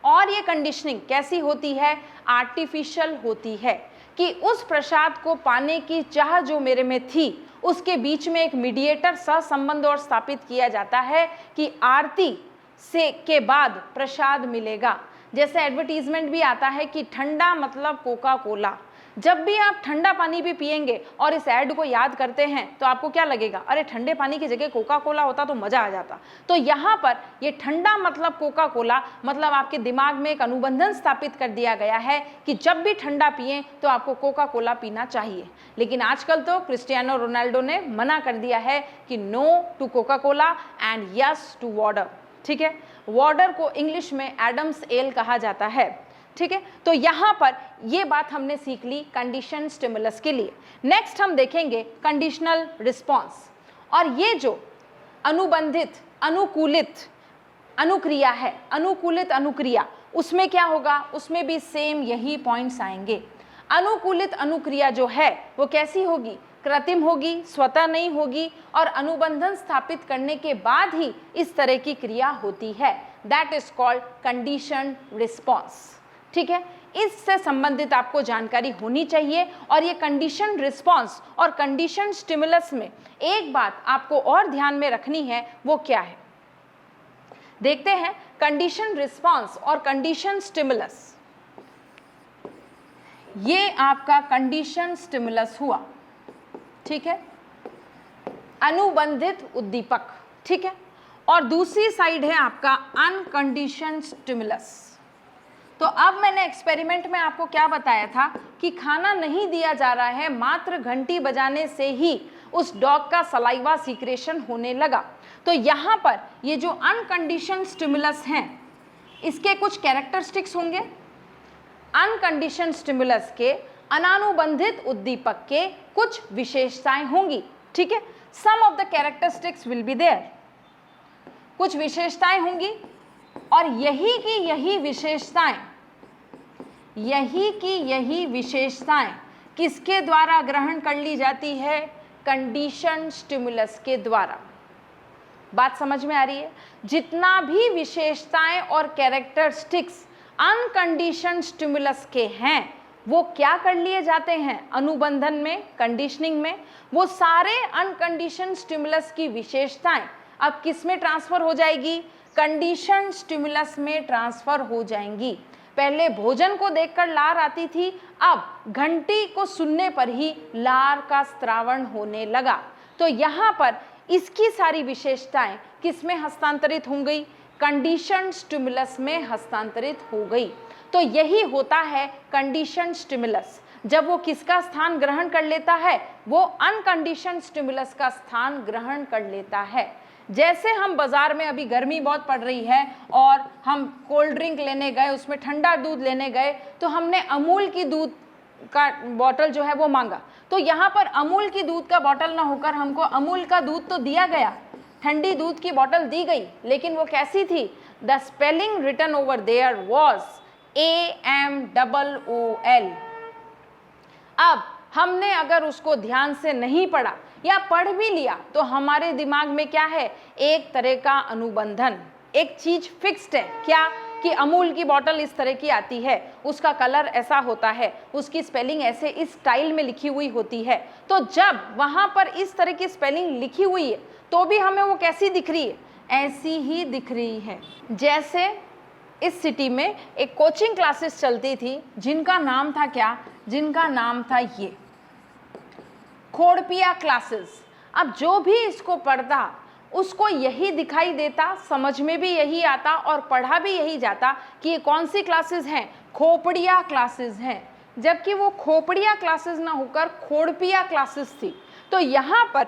और ये कंडीशनिंग कैसी होती है? आर्टिफिशियल होती है कि उस प्रसाद को पाने की चाह जो मेरे में थी, उसके बीच में एक मीडिएटर सहसंबंध और स्थापित किया जाता है कि आरती से के बाद प्रसाद मिलेगा। जैसे एडवर्टीजमेंट भी आता है कि ठंडा मतलब कोका कोला। जब भी आप ठंडा पानी भी पिएंगे और इस ऐड को याद करते हैं तो आपको क्या लगेगा, अरे ठंडे पानी की जगह कोका कोला होता तो मज़ा आ जाता। तो यहाँ पर ये ठंडा मतलब कोका कोला, मतलब आपके दिमाग में एक अनुबंधन स्थापित कर दिया गया है कि जब भी ठंडा पिएं तो आपको कोका कोला पीना चाहिए। लेकिन आजकल तो क्रिस्टियानो रोनाल्डो ने मना कर दिया है कि no to coca cola and yes to water. ठीक है, वाटर को इंग्लिश में एडम्स एल कहा जाता है। ठीक है, तो यहाँ पर ये बात हमने सीख ली कंडीशन स्टिमुलस के लिए। नेक्स्ट हम देखेंगे कंडीशनल रिस्पॉन्स। और ये जो अनुबंधित अनुकूलित अनुक्रिया है, अनुकूलित अनुक्रिया, उसमें क्या होगा, उसमें भी सेम यही पॉइंट्स आएंगे। अनुकूलित अनुक्रिया जो है वो कैसी होगी, कृत्रिम होगी, स्वतः नहीं होगी, और अनुबंधन स्थापित करने के बाद ही इस तरह की क्रिया होती है। That is called condition response. ठीक है, इससे संबंधित आपको जानकारी होनी चाहिए। और ये कंडीशन रिस्पॉन्स और कंडीशन स्टिमुलस में एक बात आपको और ध्यान में रखनी है, वो क्या है, देखते हैं। कंडीशन रिस्पॉन्स और कंडीशन स्टिमुलस, ये आपका कंडीशन स्टिमुलस हुआ। ठीक है, अनुबंधित उद्दीपक। ठीक है, और दूसरी साइड है आपका अनकंडीशन स्टिमुलस। तो अब मैंने एक्सपेरिमेंट में आपको क्या बताया था कि खाना नहीं दिया जा रहा है, मात्र घंटी बजाने से ही उस डॉग का सलाइवा सीक्रेशन होने लगा। तो यहाँ पर ये जो अनकंडीशन स्टिमुलस हैं, इसके कुछ कैरेक्टरिस्टिक्स होंगे। अनकंडीशन स्टिमुलस के, अनानुबंधित उद्दीपक के कुछ विशेषताएं होंगी। ठीक है, some of the characteristics will be there, कुछ विशेषताएं होंगी। और यही की यही विशेषताएं किसके द्वारा ग्रहण कर ली जाती है, कंडीशन स्टिमुलस के द्वारा। बात समझ में आ रही है? जितना भी विशेषताएं और कैरेक्टरिस्टिक्स अनकंडीशन स्टिमुलस के हैं, वो क्या कर लिए जाते हैं अनुबंधन में, कंडीशनिंग में, वो सारे अनकंडीशन स्टिमुलस की विशेषताएं अब किस में ट्रांसफर हो जाएगी, कंडीशन स्टिमुलस में ट्रांसफर हो जाएंगी। पहले भोजन को देखकर लार आती थी, अब घंटी को सुनने पर ही लार का स्त्रावण होने लगा। तो यहाँ पर इसकी सारी विशेषताएं किस में हस्तांतरित हो गई, कंडीशन स्टिमुलस में हस्तांतरित हो गई। तो यही होता है कंडीशन स्टिमुलस। जब वो किसका स्थान ग्रहण कर लेता है? वो अनकंडीशनड स्टिमुलस का स्थान ग्रहण कर लेता है। जैसे हम बाजार में अभी गर्मी बहुत पड़ रही है और हम कोल्ड ड्रिंक लेने गए, उसमें ठंडा दूध लेने गए, तो हमने अमूल की दूध का बॉटल जो है वो मांगा, तो यहाँ पर अमूल की दूध का बॉटल ना होकर हमको अमूल का दूध तो दिया गया, ठंडी दूध की बॉटल दी गई, लेकिन वो कैसी थी? The spelling written over there was AMOOL। अब हमने अगर उसको ध्यान से नहीं पढ़ा या पढ़ भी लिया तो हमारे दिमाग में क्या है? एक तरह का अनुबंधन, एक चीज फिक्स्ड है। क्या? कि अमूल की बोतल इस तरह की आती है, उसका कलर ऐसा होता है, उसकी स्पेलिंग ऐसे इस स्टाइल में लिखी हुई होती है। तो जब वहां पर इस तरह की स्पेलिंग लिखी हुई है तो भी हमें वो कैसी दिख रही है? ऐसी ही दिख रही है। जैसे इस सिटी में एक कोचिंग क्लासेस चलती थी जिनका नाम था क्या? जिनका नाम था ये खोड़पिया क्लासेस। अब जो भी इसको पढ़ता उसको यही दिखाई देता, समझ में भी यही आता और पढ़ा भी यही जाता कि ये कौन सी क्लासेस हैं? खोपड़िया क्लासेस हैं। जबकि वो खोपड़िया क्लासेस ना होकर खोड़पिया क्लासेस थी। तो यहाँ पर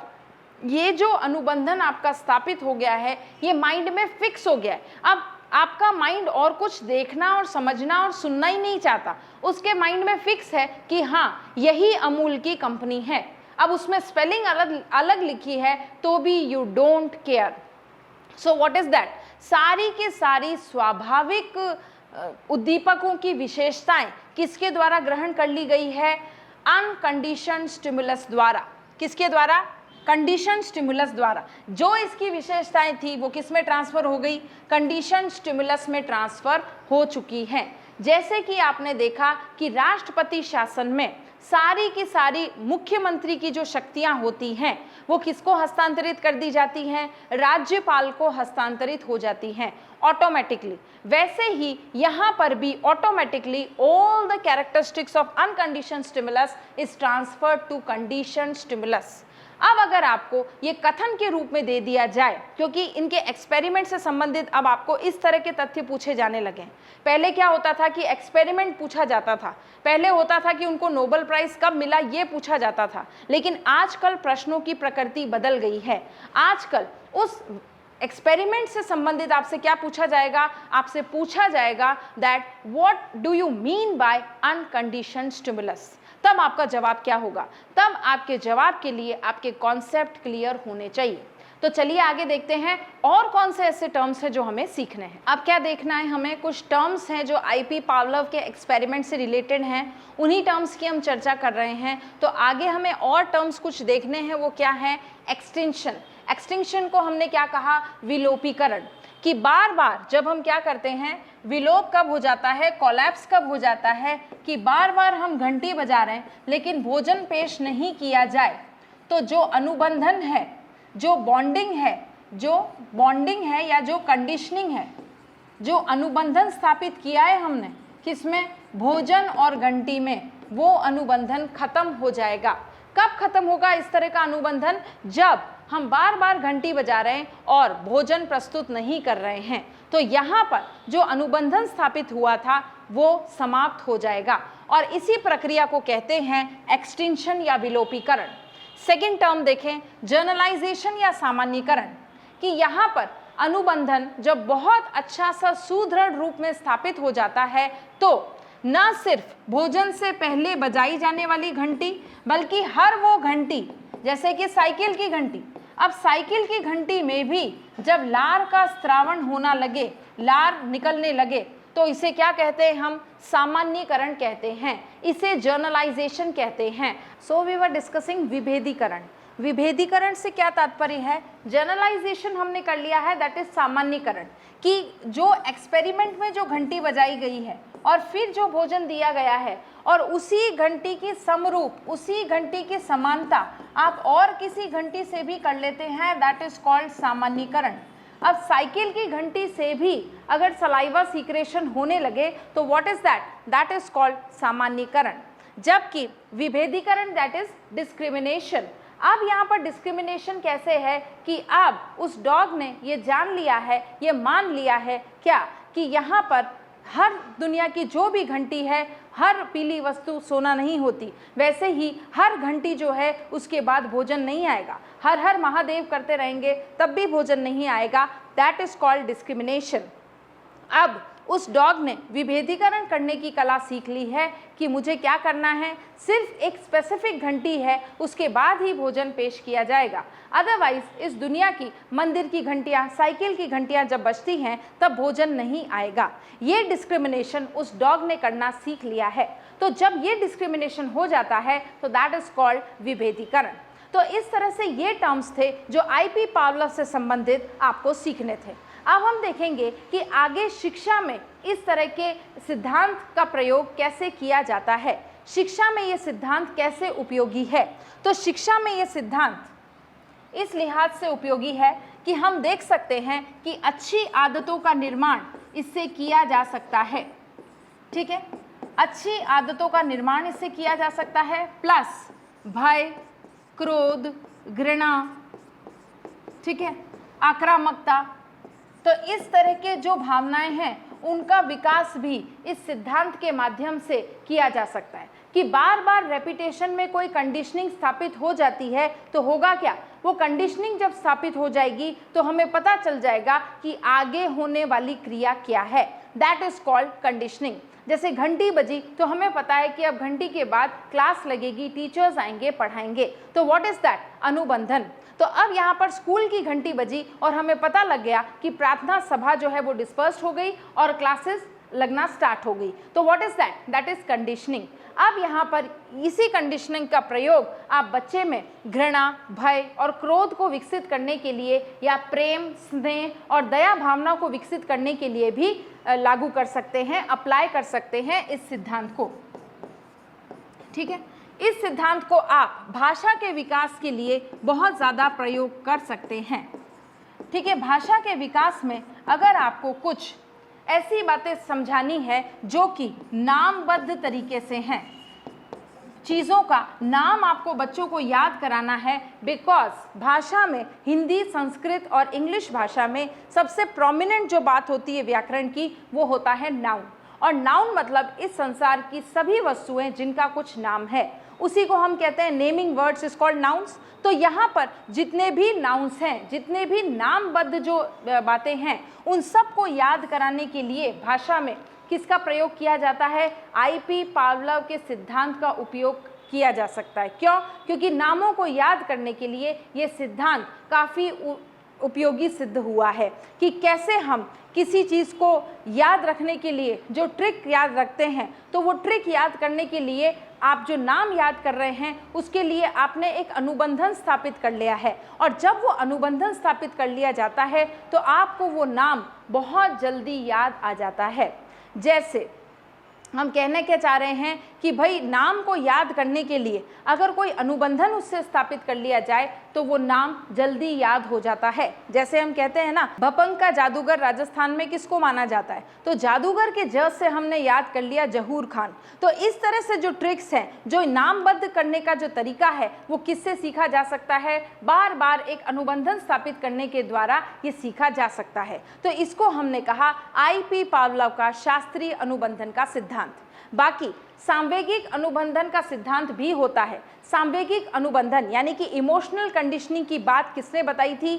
ये जो अनुबंधन आपका स्थापित हो गया है, ये माइंड में फिक्स हो गया है। अब आपका माइंड और कुछ देखना और समझना और सुनना ही नहीं चाहता, उसके माइंड में फिक्स है कि हाँ यही अमूल की कंपनी है। अब उसमें स्पेलिंग अलग अलग लिखी है तो भी you don't care. So what is that? सारी की सारी स्वाभाविक उद्दीपकों की विशेषताएं किसके द्वारा ग्रहण कर ली गई है? अनकंडीशनड स्टिमुलस द्वारा। किसके द्वारा? कंडीशन स्टिमुलस द्वारा। जो इसकी विशेषताएं थी वो किस में ट्रांसफर हो गई? कंडीशन स्टिमुलस में ट्रांसफर हो चुकी हैं। जैसे कि आपने देखा कि राष्ट्रपति शासन में सारी की सारी मुख्यमंत्री की जो शक्तियां होती हैं वो किसको हस्तांतरित कर दी जाती हैं? राज्यपाल को हस्तांतरित हो जाती हैं ऑटोमेटिकली। वैसे ही यहाँ पर भी automatically all the characteristics of unconditioned stimulus is transferred to conditioned stimulus. अब अगर आपको ये कथन के रूप में दे दिया जाए, क्योंकि इनके एक्सपेरिमेंट से संबंधित अब आपको इस तरह के तथ्य पूछे जाने लगे। पहले क्या होता था कि एक्सपेरिमेंट पूछा जाता था, पहले होता था कि उनको नोबेल प्राइज कब मिला ये पूछा जाता था, लेकिन आजकल प्रश्नों की प्रकृति बदल गई है। आजकल उस एक्सपेरिमेंट से संबंधित आपसे क्या पूछा जाएगा? आपसे पूछा जाएगा that what do you mean by unconditioned stimulus. तब आपका जवाब क्या होगा? तब आपके जवाब के लिए आपके कॉन्सेप्ट क्लियर होने चाहिए। तो चलिए आगे देखते हैं और कौन से ऐसे टर्म्स हैं जो हमें सीखने हैं। अब क्या देखना है हमें? कुछ टर्म्स हैं जो आईपी पावलोव के एक्सपेरिमेंट से रिलेटेड हैं, उन्हीं टर्म्स की हम चर्चा कर रहे हैं। तो आगे हमें और टर्म्स कुछ देखने हैं, वो क्या है? एक्सटिंक्शन। एक्सटिंक्शन को हमने क्या कहा? विलोपीकरण। कि बार बार जब हम क्या करते हैं, विलोप कब हो जाता है, कोलैप्स कब हो जाता है कि बार बार हम घंटी बजा रहे हैं लेकिन भोजन पेश नहीं किया जाए, तो जो अनुबंधन है, जो बॉन्डिंग है या जो कंडीशनिंग है, जो अनुबंधन स्थापित किया है हमने किसमें? भोजन और घंटी में, वो अनुबंधन खत्म हो जाएगा। कब खत्म होगा इस तरह का अनुबंधन? जब हम बार बार घंटी बजा रहे हैं और भोजन प्रस्तुत नहीं कर रहे हैं, तो यहाँ पर जो अनुबंधन स्थापित हुआ था वो समाप्त हो जाएगा और इसी प्रक्रिया को कहते हैं एक्सटिंक्शन या विलोपीकरण। सेकेंड टर्म देखें, जर्नलाइजेशन या सामान्यीकरण। कि यहाँ पर अनुबंधन जब बहुत अच्छा सा सुदृढ़ रूप में स्थापित हो जाता है तो न सिर्फ भोजन से पहले बजाई जाने वाली घंटी, बल्कि हर वो घंटी, जैसे कि साइकिल की घंटी, अब साइकिल की घंटी में भी जब लार का स्त्रावण होना लगे, लार निकलने लगे, तो इसे क्या कहते हैं? हम सामान्यीकरण कहते हैं, इसे जर्नलाइजेशन कहते हैं। सो वी वर डिस्कसिंग विभेदीकरण। विभेदीकरण से क्या तात्पर्य है? जर्नलाइजेशन हमने कर लिया है, दैट इज सामान्यीकरण। कि जो एक्सपेरिमेंट में जो घंटी बजाई गई है और फिर जो भोजन दिया गया है और उसी घंटी की समरूप, उसी घंटी की समानता आप और किसी घंटी से भी कर लेते हैं, दैट इज कॉल्ड सामान्यीकरण। अब साइकिल की घंटी से भी अगर सलाइवा सीक्रेशन होने लगे तो what is that? That is called सामान्यीकरण। जबकि विभेदीकरण दैट इज डिस्क्रिमिनेशन। अब यहाँ पर डिस्क्रिमिनेशन कैसे है कि अब उस डॉग ने ये जान लिया है, ये मान लिया है क्या कि यहाँ पर हर दुनिया की जो भी घंटी है हर पीली वस्तु सोना नहीं होती, वैसे ही हर घंटी जो है उसके बाद भोजन नहीं आएगा। हर हर महादेव करते रहेंगे तब भी भोजन नहीं आएगा। That is called discrimination. अब उस डॉग ने विभेदीकरण करने की कला सीख ली है कि मुझे क्या करना है, सिर्फ एक स्पेसिफिक घंटी है उसके बाद ही भोजन पेश किया जाएगा। अदरवाइज इस दुनिया की मंदिर की घंटियाँ, साइकिल की घंटियाँ जब बजती हैं तब भोजन नहीं आएगा। ये डिस्क्रिमिनेशन उस डॉग ने करना सीख लिया है। तो जब ये डिस्क्रिमिनेशन हो जाता है तो दैट इज कॉल्ड विभेदीकरण। तो इस तरह से ये टर्म्स थे जो आईपी पावलोव से संबंधित आपको सीखने थे। अब हम देखेंगे कि आगे शिक्षा में इस तरह के सिद्धांत का प्रयोग कैसे किया जाता है, शिक्षा में ये सिद्धांत कैसे उपयोगी है। तो शिक्षा में ये सिद्धांत इस लिहाज से उपयोगी है कि हम देख सकते हैं कि अच्छी आदतों का निर्माण इससे किया जा सकता है। ठीक है, अच्छी आदतों का निर्माण इससे किया जा सकता है, प्लस भय, क्रोध, घृणा, ठीक है, आक्रामकता, तो इस तरह के जो भावनाएं हैं उनका विकास भी इस सिद्धांत के माध्यम से किया जा सकता है। कि बार बार रेपिटेशन में कोई कंडीशनिंग स्थापित हो जाती है तो होगा क्या, वो कंडीशनिंग जब स्थापित हो जाएगी तो हमें पता चल जाएगा कि आगे होने वाली क्रिया क्या है। That is called conditioning. जैसे घंटी बजी तो हमें पता है कि अब घंटी के बाद क्लास लगेगी, टीचर्स आएंगे, पढ़ाएंगे, तो व्हाट इज दैट, अनुबंधन। तो अब यहाँ पर स्कूल की घंटी बजी और हमें पता लग गया कि प्रार्थना सभा जो है वो डिस्पर्स हो गई और क्लासेस लगना स्टार्ट हो गई। तो what is that, that is conditioning. अब यहाँ पर इसी कंडीशनिंग का प्रयोग आप बच्चे में घृणा, भय और क्रोध को विकसित करने के लिए या प्रेम, स्नेह और दया भावना को विकसित करने के लिए भी लागू कर सकते हैं, अप्लाई कर सकते हैं इस सिद्धांत को। ठीक है, इस सिद्धांत को आप भाषा के विकास के लिए बहुत ज़्यादा प्रयोग कर सकते हैं। ठीक है, भाषा के विकास में अगर आपको कुछ ऐसी बातें समझानी है जो कि नामबद्ध तरीके से हैं, चीज़ों का नाम आपको बच्चों को याद कराना है, बिकॉज भाषा में हिंदी, संस्कृत और इंग्लिश भाषा में सबसे प्रोमिनेंट जो बात होती है व्याकरण की वो होता है नाउन। और नाउन मतलब इस संसार की सभी वस्तुएं जिनका कुछ नाम है, उसी को हम कहते हैं naming words is called nouns. तो यहाँ पर जितने भी नाउन्स हैं, जितने भी नामबद्ध जो बातें हैं, उन सब को याद कराने के लिए भाषा में किसका प्रयोग किया जाता है, आईपी पावलोव के सिद्धांत का उपयोग किया जा सकता है। क्यों? क्योंकि नामों को याद करने के लिए ये सिद्धांत काफ़ी उपयोगी सिद्ध हुआ है कि कैसे हम किसी चीज़ को याद रखने के लिए जो ट्रिक याद रखते हैं, तो वो ट्रिक याद करने के लिए आप जो नाम याद कर रहे हैं उसके लिए आपने एक अनुबंधन स्थापित कर लिया है। और जब वो अनुबंधन स्थापित कर लिया जाता है तो आपको वो नाम बहुत जल्दी याद आ जाता है। जैसे हम कहने क्या चाह रहे हैं कि भाई नाम को याद करने के लिए अगर कोई अनुबंधन उससे स्थापित कर लिया जाए तो वो नाम जल्दी याद हो जाता है। जैसे हम कहते हैं ना, भपंग का जादूगर राजस्थान में किसको माना जाता है, तो जादूगर के ज से हमने याद कर लिया जहूर खान। तो इस तरह से जो ट्रिक्स हैं, जो नामबद्ध करने का जो तरीका है, वो किससे सीखा जा सकता है, बार बार एक अनुबंधन स्थापित करने के द्वारा ये सीखा जा सकता है। तो इसको हमने कहा आईपी पावलोव का शास्त्रीय अनुबंधन का सिद्धांत। बाकी सांवेगिक अनुबंधन का सिद्धांत भी होता है। सांवेगिक अनुबंधन यानी कि इमोशनल कंडीशनिंग की बात किसने बताई थी,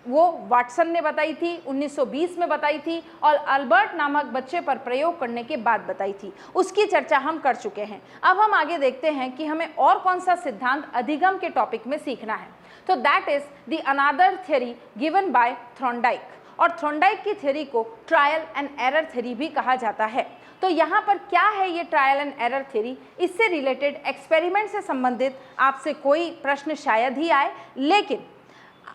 वो वाटसन ने बताई थी, 1920 में बताई थी और अल्बर्ट नामक बच्चे पर प्रयोग करने के बाद बताई थी। उसकी चर्चा हम कर चुके हैं। अब हम आगे देखते हैं कि हमें और कौन सा सिद्धांत अधिगम के टॉपिक में सीखना है। तो that is the another theory given by Thorndike, और थॉर्नडाइक की थ्योरी को ट्रायल एंड एरर थ्योरी भी कहा जाता है। तो यहाँ पर क्या है ये ट्रायल एंड एरर थ्योरी, इससे रिलेटेड एक्सपेरिमेंट से संबंधित आपसे कोई प्रश्न शायद ही आए, लेकिन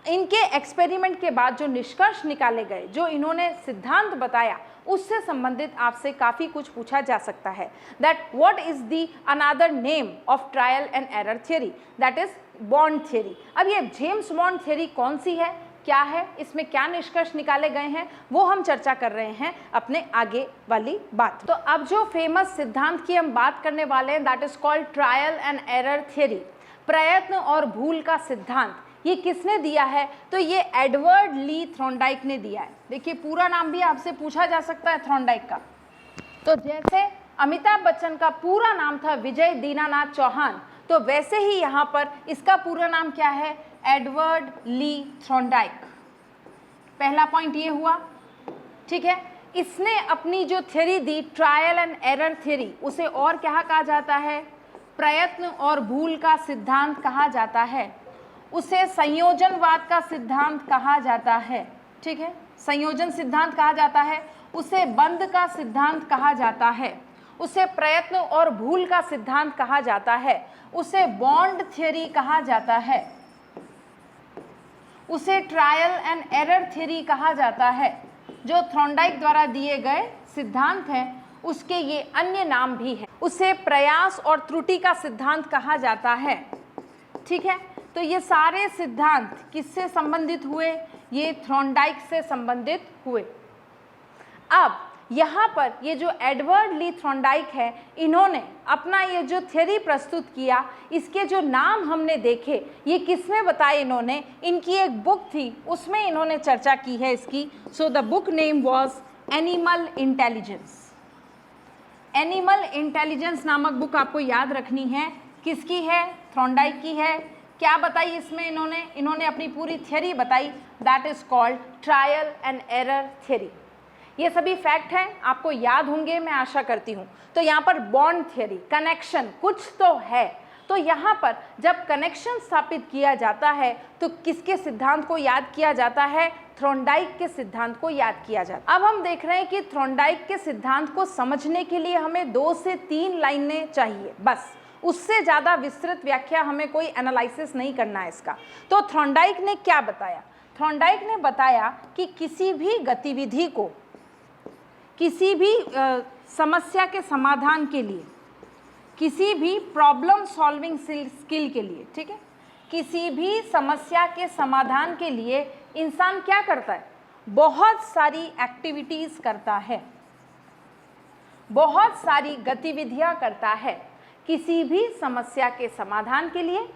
इनके एक्सपेरिमेंट के बाद जो निष्कर्ष निकाले गए, जो इन्होंने सिद्धांत बताया, उससे संबंधित आपसे काफ़ी कुछ पूछा जा सकता है। That what is the another name of trial and error theory, that is bond theory. अब ये जेम्स बॉन्ड थ्योरी कौन सी है, क्या है, इसमें क्या निष्कर्ष निकाले गए हैं, वो हम चर्चा कर रहे हैं अपने आगे वाली बात। तो अब जो फेमस सिद्धांत की हम बात करने वाले हैं, that is called trial and error theory, प्रयत्न और भूल का सिद्धांत। ये किसने दिया है, तो ये एडवर्ड ली थॉर्नडाइक ने दिया है। देखिए पूरा नाम भी आपसे पूछा जा सकता है थॉर्नडाइक का। तो जैसे अमिताभ बच्चन का पूरा नाम था विजय दीनानाथ चौहान, तो वैसे ही यहाँ पर इसका पूरा नाम क्या है, एडवर्ड ली थॉर्नडाइक। पहला पॉइंट ये हुआ, ठीक है। इसने अपनी जो theory the trial and error theory, उसे और क्या कहा जाता है, प्रयत्न और भूल का सिद्धांत कहा जाता है, उसे संयोजनवाद का सिद्धांत कहा जाता है, ठीक है, संयोजन सिद्धांत कहा जाता है, उसे बंद का सिद्धांत कहा जाता है, उसे प्रयत्न और भूल का सिद्धांत कहा जाता है, उसे बॉन्ड थ्योरी कहा जाता है, उसे ट्रायल एंड एरर थ्योरी कहा जाता है। जो थॉर्नडाइक द्वारा दिए गए सिद्धांत हैं उसके ये अन्य नाम भी हैं। उसे प्रयास और त्रुटि का सिद्धांत कहा जाता है, ठीक है। तो ये सारे सिद्धांत किससे संबंधित हुए, ये थॉर्नडाइक से संबंधित हुए। अब यहाँ पर ये जो एडवर्ड ली थॉर्नडाइक है, इन्होंने अपना ये जो थ्योरी प्रस्तुत किया, इसके जो नाम हमने देखे ये किसमें बताए इन्होंने, इनकी एक बुक थी उसमें इन्होंने चर्चा की है इसकी। So the book name was animal intelligence. Animal intelligence नामक बुक आपको याद रखनी है, किसकी है, थॉर्नडाइक की है। क्या बताई इसमें इन्होंने अपनी पूरी थ्योरी बताई, that is called trial and error theory. ये सभी फैक्ट हैं, आपको याद होंगे मैं आशा करती हूँ। तो यहाँ पर बॉन्ड थ्योरी, कनेक्शन कुछ तो है, तो यहाँ पर जब कनेक्शन स्थापित किया जाता है तो किसके सिद्धांत को याद किया जाता है, थॉर्नडाइक के सिद्धांत को याद किया जाता है। अब हम देख रहे हैं कि थॉर्नडाइक के सिद्धांत को समझने के लिए हमें 2 से 3 लाइनें चाहिए, बस, उससे ज़्यादा विस्तृत व्याख्या हमें कोई एनालिसिस नहीं करना है इसका। तो थॉर्नडाइक ने क्या बताया, थॉर्नडाइक ने बताया कि किसी भी गतिविधि को, किसी भी समस्या के समाधान के लिए, किसी भी प्रॉब्लम सॉल्विंग स्किल के लिए, ठीक है, किसी भी समस्या के समाधान के लिए इंसान क्या करता है, बहुत सारी एक्टिविटीज़ करता है, बहुत सारी गतिविधियां करता है। किसी भी समस्या के समाधान के लिए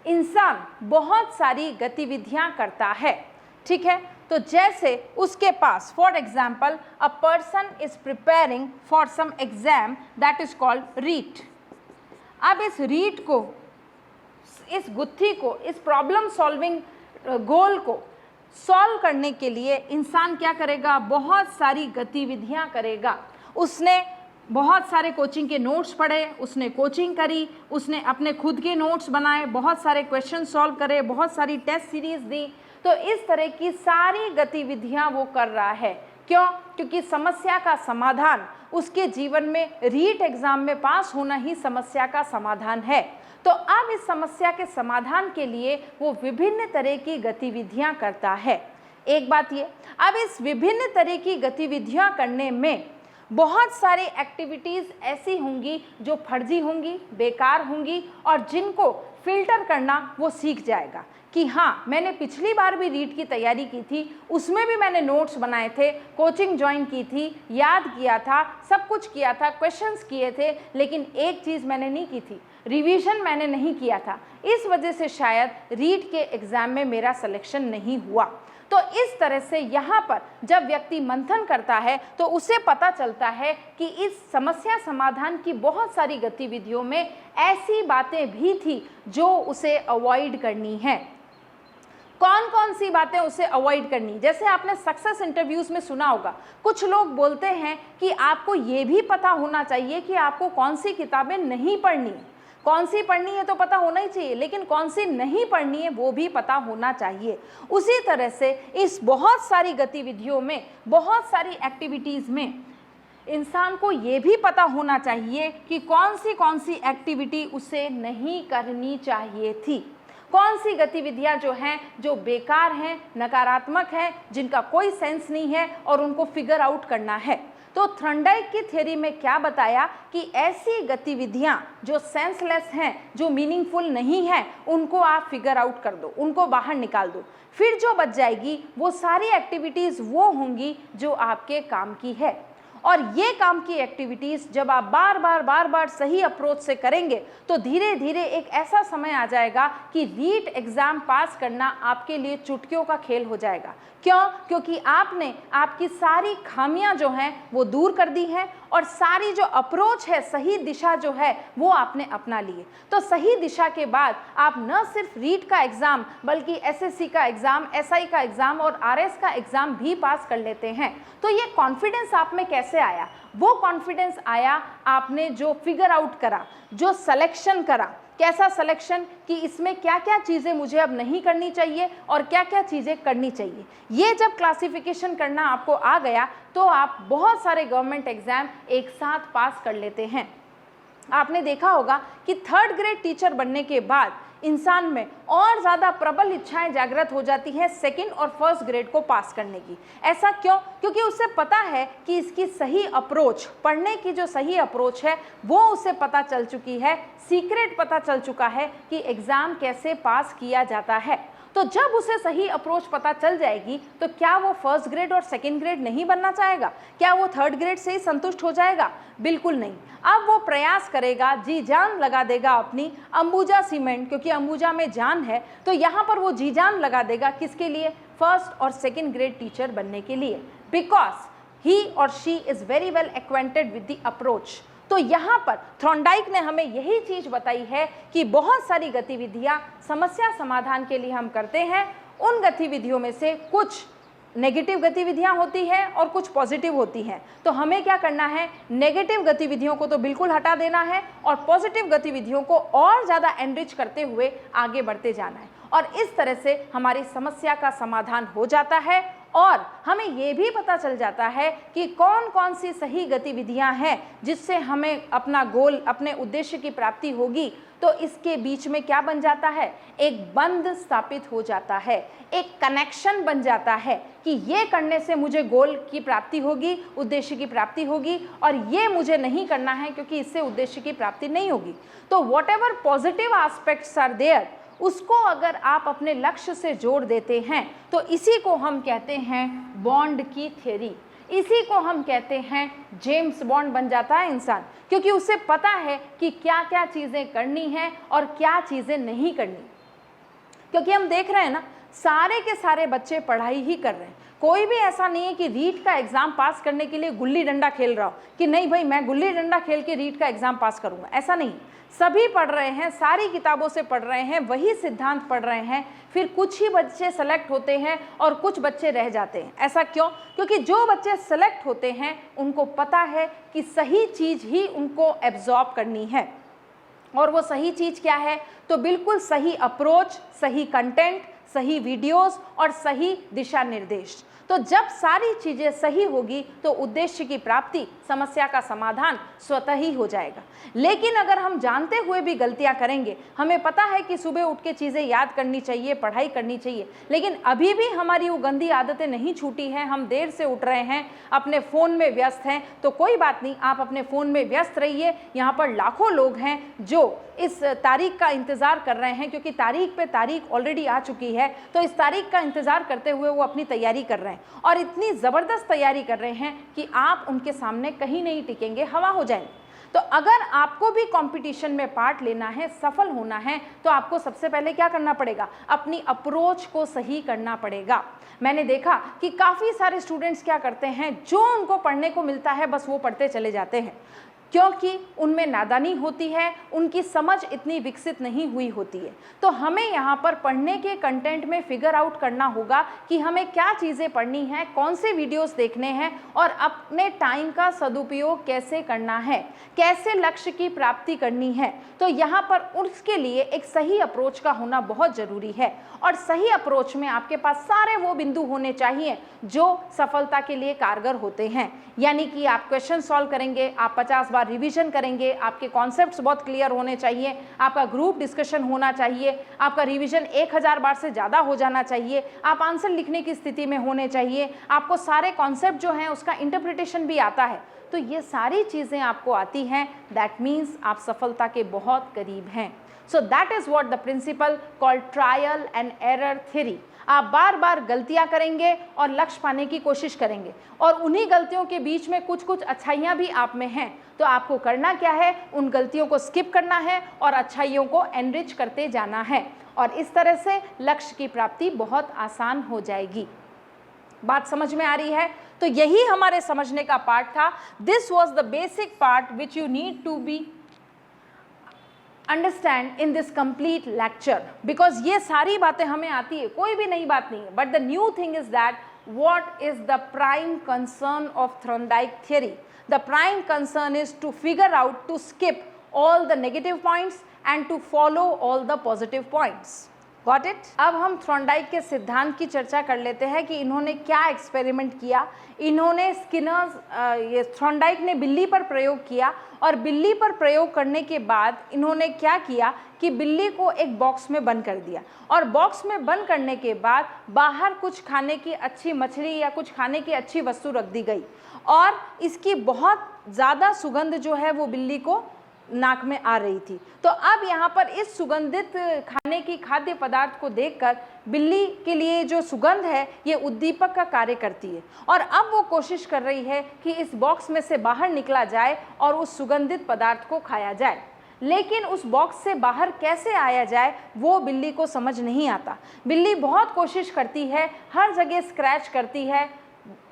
इंसान बहुत सारी गतिविधियां करता है, ठीक है। तो जैसे उसके पास, for example, a person is preparing for some exam that is called REET. अब इस रीट को, इस गुत्थी को, इस प्रॉब्लम सॉल्विंग गोल को सॉल्व करने के लिए इंसान क्या करेगा, बहुत सारी गतिविधियां करेगा। उसने बहुत सारे कोचिंग के नोट्स पढ़े, उसने कोचिंग करी, उसने अपने खुद के नोट्स बनाए, बहुत सारे क्वेश्चन सॉल्व करे, बहुत सारी टेस्ट सीरीज दी। तो इस तरह की सारी गतिविधियां वो कर रहा है। क्यों? क्योंकि समस्या का समाधान उसके जीवन में, रीट एग्जाम में पास होना ही समस्या का समाधान है। तो अब इस समस्या के समाधान के लिए वो विभिन्न तरह की गतिविधियां करता है। एक बात ये, अब इस विभिन्न तरह की गतिविधियां करने में बहुत सारी एक्टिविटीज़ ऐसी होंगी जो फर्जी होंगी, बेकार होंगी, और जिनको फिल्टर करना वो सीख जाएगा कि हाँ, मैंने पिछली बार भी रीट की तैयारी की थी, उसमें भी मैंने नोट्स बनाए थे, कोचिंग ज्वाइन की थी, याद किया था, सब कुछ किया था, क्वेश्चंस किए थे, लेकिन एक चीज़ मैंने नहीं की थी, रिवीजन मैंने नहीं किया था। इस वजह से शायद रीट के एग्ज़ाम में मेरा सिलेक्शन नहीं हुआ। तो इस तरह से यहाँ पर जब व्यक्ति मंथन करता है तो उसे पता चलता है कि इस समस्या समाधान की बहुत सारी गतिविधियों में ऐसी बातें भी थी जो उसे अवॉइड करनी है। कौन कौन सी बातें उसे अवॉइड करनी? जैसे आपने सक्सेस इंटरव्यूज़ में सुना होगा, कुछ लोग बोलते हैं कि आपको ये भी पता होना चाहिए कि आपको कौन सी किताबें नहीं पढ़नी, कौन सी पढ़नी है तो पता होना ही चाहिए, लेकिन कौन सी नहीं पढ़नी है वो भी पता होना चाहिए। उसी तरह से इस बहुत सारी गतिविधियों में, बहुत सारी एक्टिविटीज़ में इंसान को ये भी पता होना चाहिए कि कौन सी एक्टिविटी उसे नहीं करनी चाहिए थी, कौन सी गतिविधियां जो हैं जो बेकार हैं, नकारात्मक हैं, जिनका कोई सेंस नहीं है और उनको फिगर आउट करना है। तो थॉर्नडाइक की थ्योरी में क्या बताया कि ऐसी गतिविधियां जो सेंसलेस हैं, जो मीनिंगफुल नहीं हैं, उनको आप फिगर आउट कर दो, उनको बाहर निकाल दो। फिर जो बच जाएगी वो सारी एक्टिविटीज़ वो होंगी जो आपके काम की है। और ये काम की एक्टिविटीज़ जब आप बार बार सही अप्रोच से करेंगे तो धीरे धीरे एक ऐसा समय आ जाएगा कि रीट एग्ज़ाम पास करना आपके लिए चुटकियों का खेल हो जाएगा। क्यों? क्योंकि आपने आपकी सारी खामियां जो हैं वो दूर कर दी हैं और सारी जो अप्रोच है, सही दिशा जो है वो आपने अपना लिए। तो सही दिशा के बाद आप न सिर्फ रीट का एग्ज़ाम बल्कि एसएससी का एग्ज़ाम, एसआई का एग्ज़ाम और आरएस का एग्ज़ाम भी पास कर लेते हैं। तो ये कॉन्फिडेंस आप में कैसे आया? वो कॉन्फिडेंस आया आपने जो फिगर आउट करा, जो सिलेक्शन करा। कैसा सिलेक्शन कि इसमें क्या क्या चीज़ें मुझे अब नहीं करनी चाहिए और क्या क्या चीज़ें करनी चाहिए। ये जब क्लासिफिकेशन करना आपको आ गया तो आप बहुत सारे गवर्नमेंट एग्ज़ाम एक साथ पास कर लेते हैं। आपने देखा होगा कि 3rd ग्रेड टीचर बनने के बाद इंसान में और ज़्यादा प्रबल इच्छाएं जागृत हो जाती हैं 2nd और 1st ग्रेड को पास करने की। ऐसा क्यों? क्योंकि उसे पता है कि इसकी सही अप्रोच, पढ़ने की जो सही अप्रोच है वो उसे पता चल चुकी है, सीक्रेट पता चल चुका है कि एग्ज़ाम कैसे पास किया जाता है। तो जब उसे सही अप्रोच पता चल जाएगी तो क्या वो 1st ग्रेड और 2nd ग्रेड नहीं बनना चाहेगा? क्या वो 3rd ग्रेड से ही संतुष्ट हो जाएगा? बिल्कुल नहीं। अब वो प्रयास करेगा, जी जान लगा देगा अपनी अंबुजा सीमेंट, क्योंकि अंबुजा में जान है तो यहाँ पर वो जी जान लगा देगा। किसके लिए? 1st और 2nd ग्रेड टीचर बनने के लिए, बिकॉज ही और she is very well acquainted with the approach. तो यहाँ पर थॉर्नडाइक ने हमें यही चीज़ बताई है कि बहुत सारी गतिविधियाँ समस्या समाधान के लिए हम करते हैं। उन गतिविधियों में से कुछ नेगेटिव गतिविधियाँ होती हैं और कुछ पॉजिटिव होती हैं। तो हमें क्या करना है? नेगेटिव गतिविधियों को तो बिल्कुल हटा देना है और पॉजिटिव गतिविधियों को और ज़्यादा एनरिच करते हुए आगे बढ़ते जाना है। और इस तरह से हमारी समस्या का समाधान हो जाता है और हमें ये भी पता चल जाता है कि कौन कौन सी सही गतिविधियां हैं जिससे हमें अपना गोल, अपने उद्देश्य की प्राप्ति होगी। तो इसके बीच में क्या बन जाता है? एक बंध स्थापित हो जाता है, एक कनेक्शन बन जाता है कि ये करने से मुझे गोल की प्राप्ति होगी, उद्देश्य की प्राप्ति होगी, और ये मुझे नहीं करना है क्योंकि इससे उद्देश्य की प्राप्ति नहीं होगी। तो whatever positive aspects are there, उसको अगर आप अपने लक्ष्य से जोड़ देते हैं तो इसी को हम कहते हैं बॉन्ड की थ्योरी। इसी को हम कहते हैं जेम्स बॉन्ड बन जाता है इंसान, क्योंकि उसे पता है कि क्या क्या चीज़ें करनी हैं और क्या चीज़ें नहीं करनी। क्योंकि हम देख रहे हैं ना, सारे के सारे बच्चे पढ़ाई ही कर रहे हैं। कोई भी ऐसा नहीं है कि रीट का एग्ज़ाम पास करने के लिए गुल्ली डंडा खेल रहा हो कि नहीं भाई मैं गुल्ली डंडा खेल के रीट का एग्ज़ाम पास करूँगा। ऐसा नहीं, सभी पढ़ रहे हैं, सारी किताबों से पढ़ रहे हैं, वही सिद्धांत पढ़ रहे हैं। फिर कुछ ही बच्चे सेलेक्ट होते हैं और कुछ बच्चे रह जाते हैं। ऐसा क्यों? क्योंकि जो बच्चे सेलेक्ट होते हैं उनको पता है कि सही चीज़ ही उनको एब्जॉर्ब करनी है। और वो सही चीज़ क्या है? तो बिल्कुल सही अप्रोच, सही कंटेंट, सही वीडियोस और सही दिशा निर्देश। तो जब सारी चीज़ें सही होगी तो उद्देश्य की प्राप्ति, समस्या का समाधान स्वतः ही हो जाएगा। लेकिन अगर हम जानते हुए भी गलतियां करेंगे, हमें पता है कि सुबह उठ के चीज़ें याद करनी चाहिए, पढ़ाई करनी चाहिए, लेकिन अभी भी हमारी वो गंदी आदतें नहीं छूटी हैं, हम देर से उठ रहे हैं, अपने फ़ोन में व्यस्त हैं, तो कोई बात नहीं, आप अपने फ़ोन में व्यस्त रहिए। यहाँ पर लाखों लोग हैं जो इस तारीख का इंतज़ार कर रहे हैं, क्योंकि तारीख पे तारीख ऑलरेडी आ चुकी है। तो इस तारीख का इंतज़ार करते हुए वो अपनी तैयारी कर रहे हैं और इतनी ज़बरदस्त तैयारी कर रहे हैं कि आप उनके सामने कहीं नहीं टिकेंगे, हवा हो जाएंगे। तो अगर आपको भी कंपटीशन में पार्ट लेना है, सफल होना है, तो आपको सबसे पहले क्या करना पड़ेगा? अपनी अप्रोच को सही करना पड़ेगा। मैंने देखा कि काफ़ी सारे स्टूडेंट्स क्या करते हैं, जो उनको पढ़ने को मिलता है बस वो पढ़ते चले जाते हैं, क्योंकि उनमें नादानी होती है, उनकी समझ इतनी विकसित नहीं हुई होती है। तो हमें यहाँ पर पढ़ने के कंटेंट में फिगर आउट करना होगा कि हमें क्या चीज़ें पढ़नी हैं, कौन से वीडियोस देखने हैं और अपने टाइम का सदुपयोग कैसे करना है, कैसे लक्ष्य की प्राप्ति करनी है। तो यहाँ पर उसके लिए एक सही अप्रोच का होना बहुत ज़रूरी है और सही अप्रोच में आपके पास सारे वो बिंदु होने चाहिए जो सफलता के लिए कारगर होते हैं। यानी कि आप क्वेश्चन सॉल्व करेंगे, आप 50 बार रिवीजन करेंगे, आपके कॉन्सेप्ट्स बहुत क्लियर होने चाहिए, आपका ग्रुप डिस्कशन होना चाहिए, आपका रिवीजन 1000 बार से ज़्यादा हो जाना चाहिए, आप आंसर लिखने की स्थिति में होने चाहिए, आपको सारे कॉन्सेप्ट जो हैं उसका इंटरप्रिटेशन भी आता है। तो ये सारी चीज़ें आपको आती हैं, दैट मीन्स आप सफलता के बहुत करीब हैं। So that is what the principle called trial and error theory. आप बार बार गलतियां करेंगे और लक्ष्य पाने की कोशिश करेंगे और उन्हीं गलतियों के बीच में कुछ कुछ अच्छाइयां भी आप में हैं। तो आपको करना क्या है? उन गलतियों को स्किप करना है और अच्छाइयों को एनरिच करते जाना है और इस तरह से लक्ष्य की प्राप्ति बहुत आसान हो जाएगी। बात समझ में आ रही है? तो तो यही हमारे समझने का पार्ट था। This was the basic part which you need to be understand in this complete lecture, because ये सारी बातें हमें आती है, कोई भी नई बात नहीं है, but the new thing is that what is the prime concern of Thorndike theory? The prime concern is to figure out, to skip all the negative points and to follow all the positive points. Got it? अब हम Thorndike के सिद्धांत की चर्चा कर लेते हैं कि इन्होंने क्या एक्सपेरिमेंट किया। इन्होंने ये थॉर्नडाइक ने बिल्ली पर प्रयोग किया और बिल्ली पर प्रयोग करने के बाद इन्होंने क्या किया कि बिल्ली को एक बॉक्स में बंद कर दिया और बॉक्स में बंद करने के बाद बाहर कुछ खाने की अच्छी मछली या कुछ खाने की अच्छी वस्तु रख दी गई और इसकी बहुत ज़्यादा सुगंध जो है वो बिल्ली को नाक में आ रही थी। तो अब यहाँ पर इस सुगंधित खाने की खाद्य पदार्थ को देखकर बिल्ली के लिए जो सुगंध है ये उद्दीपक का कार्य करती है और अब वो कोशिश कर रही है कि इस बॉक्स में से बाहर निकला जाए और उस सुगंधित पदार्थ को खाया जाए। लेकिन उस बॉक्स से बाहर कैसे आया जाए वो बिल्ली को समझ नहीं आता। बिल्ली बहुत कोशिश करती है, हर जगह स्क्रैच करती है,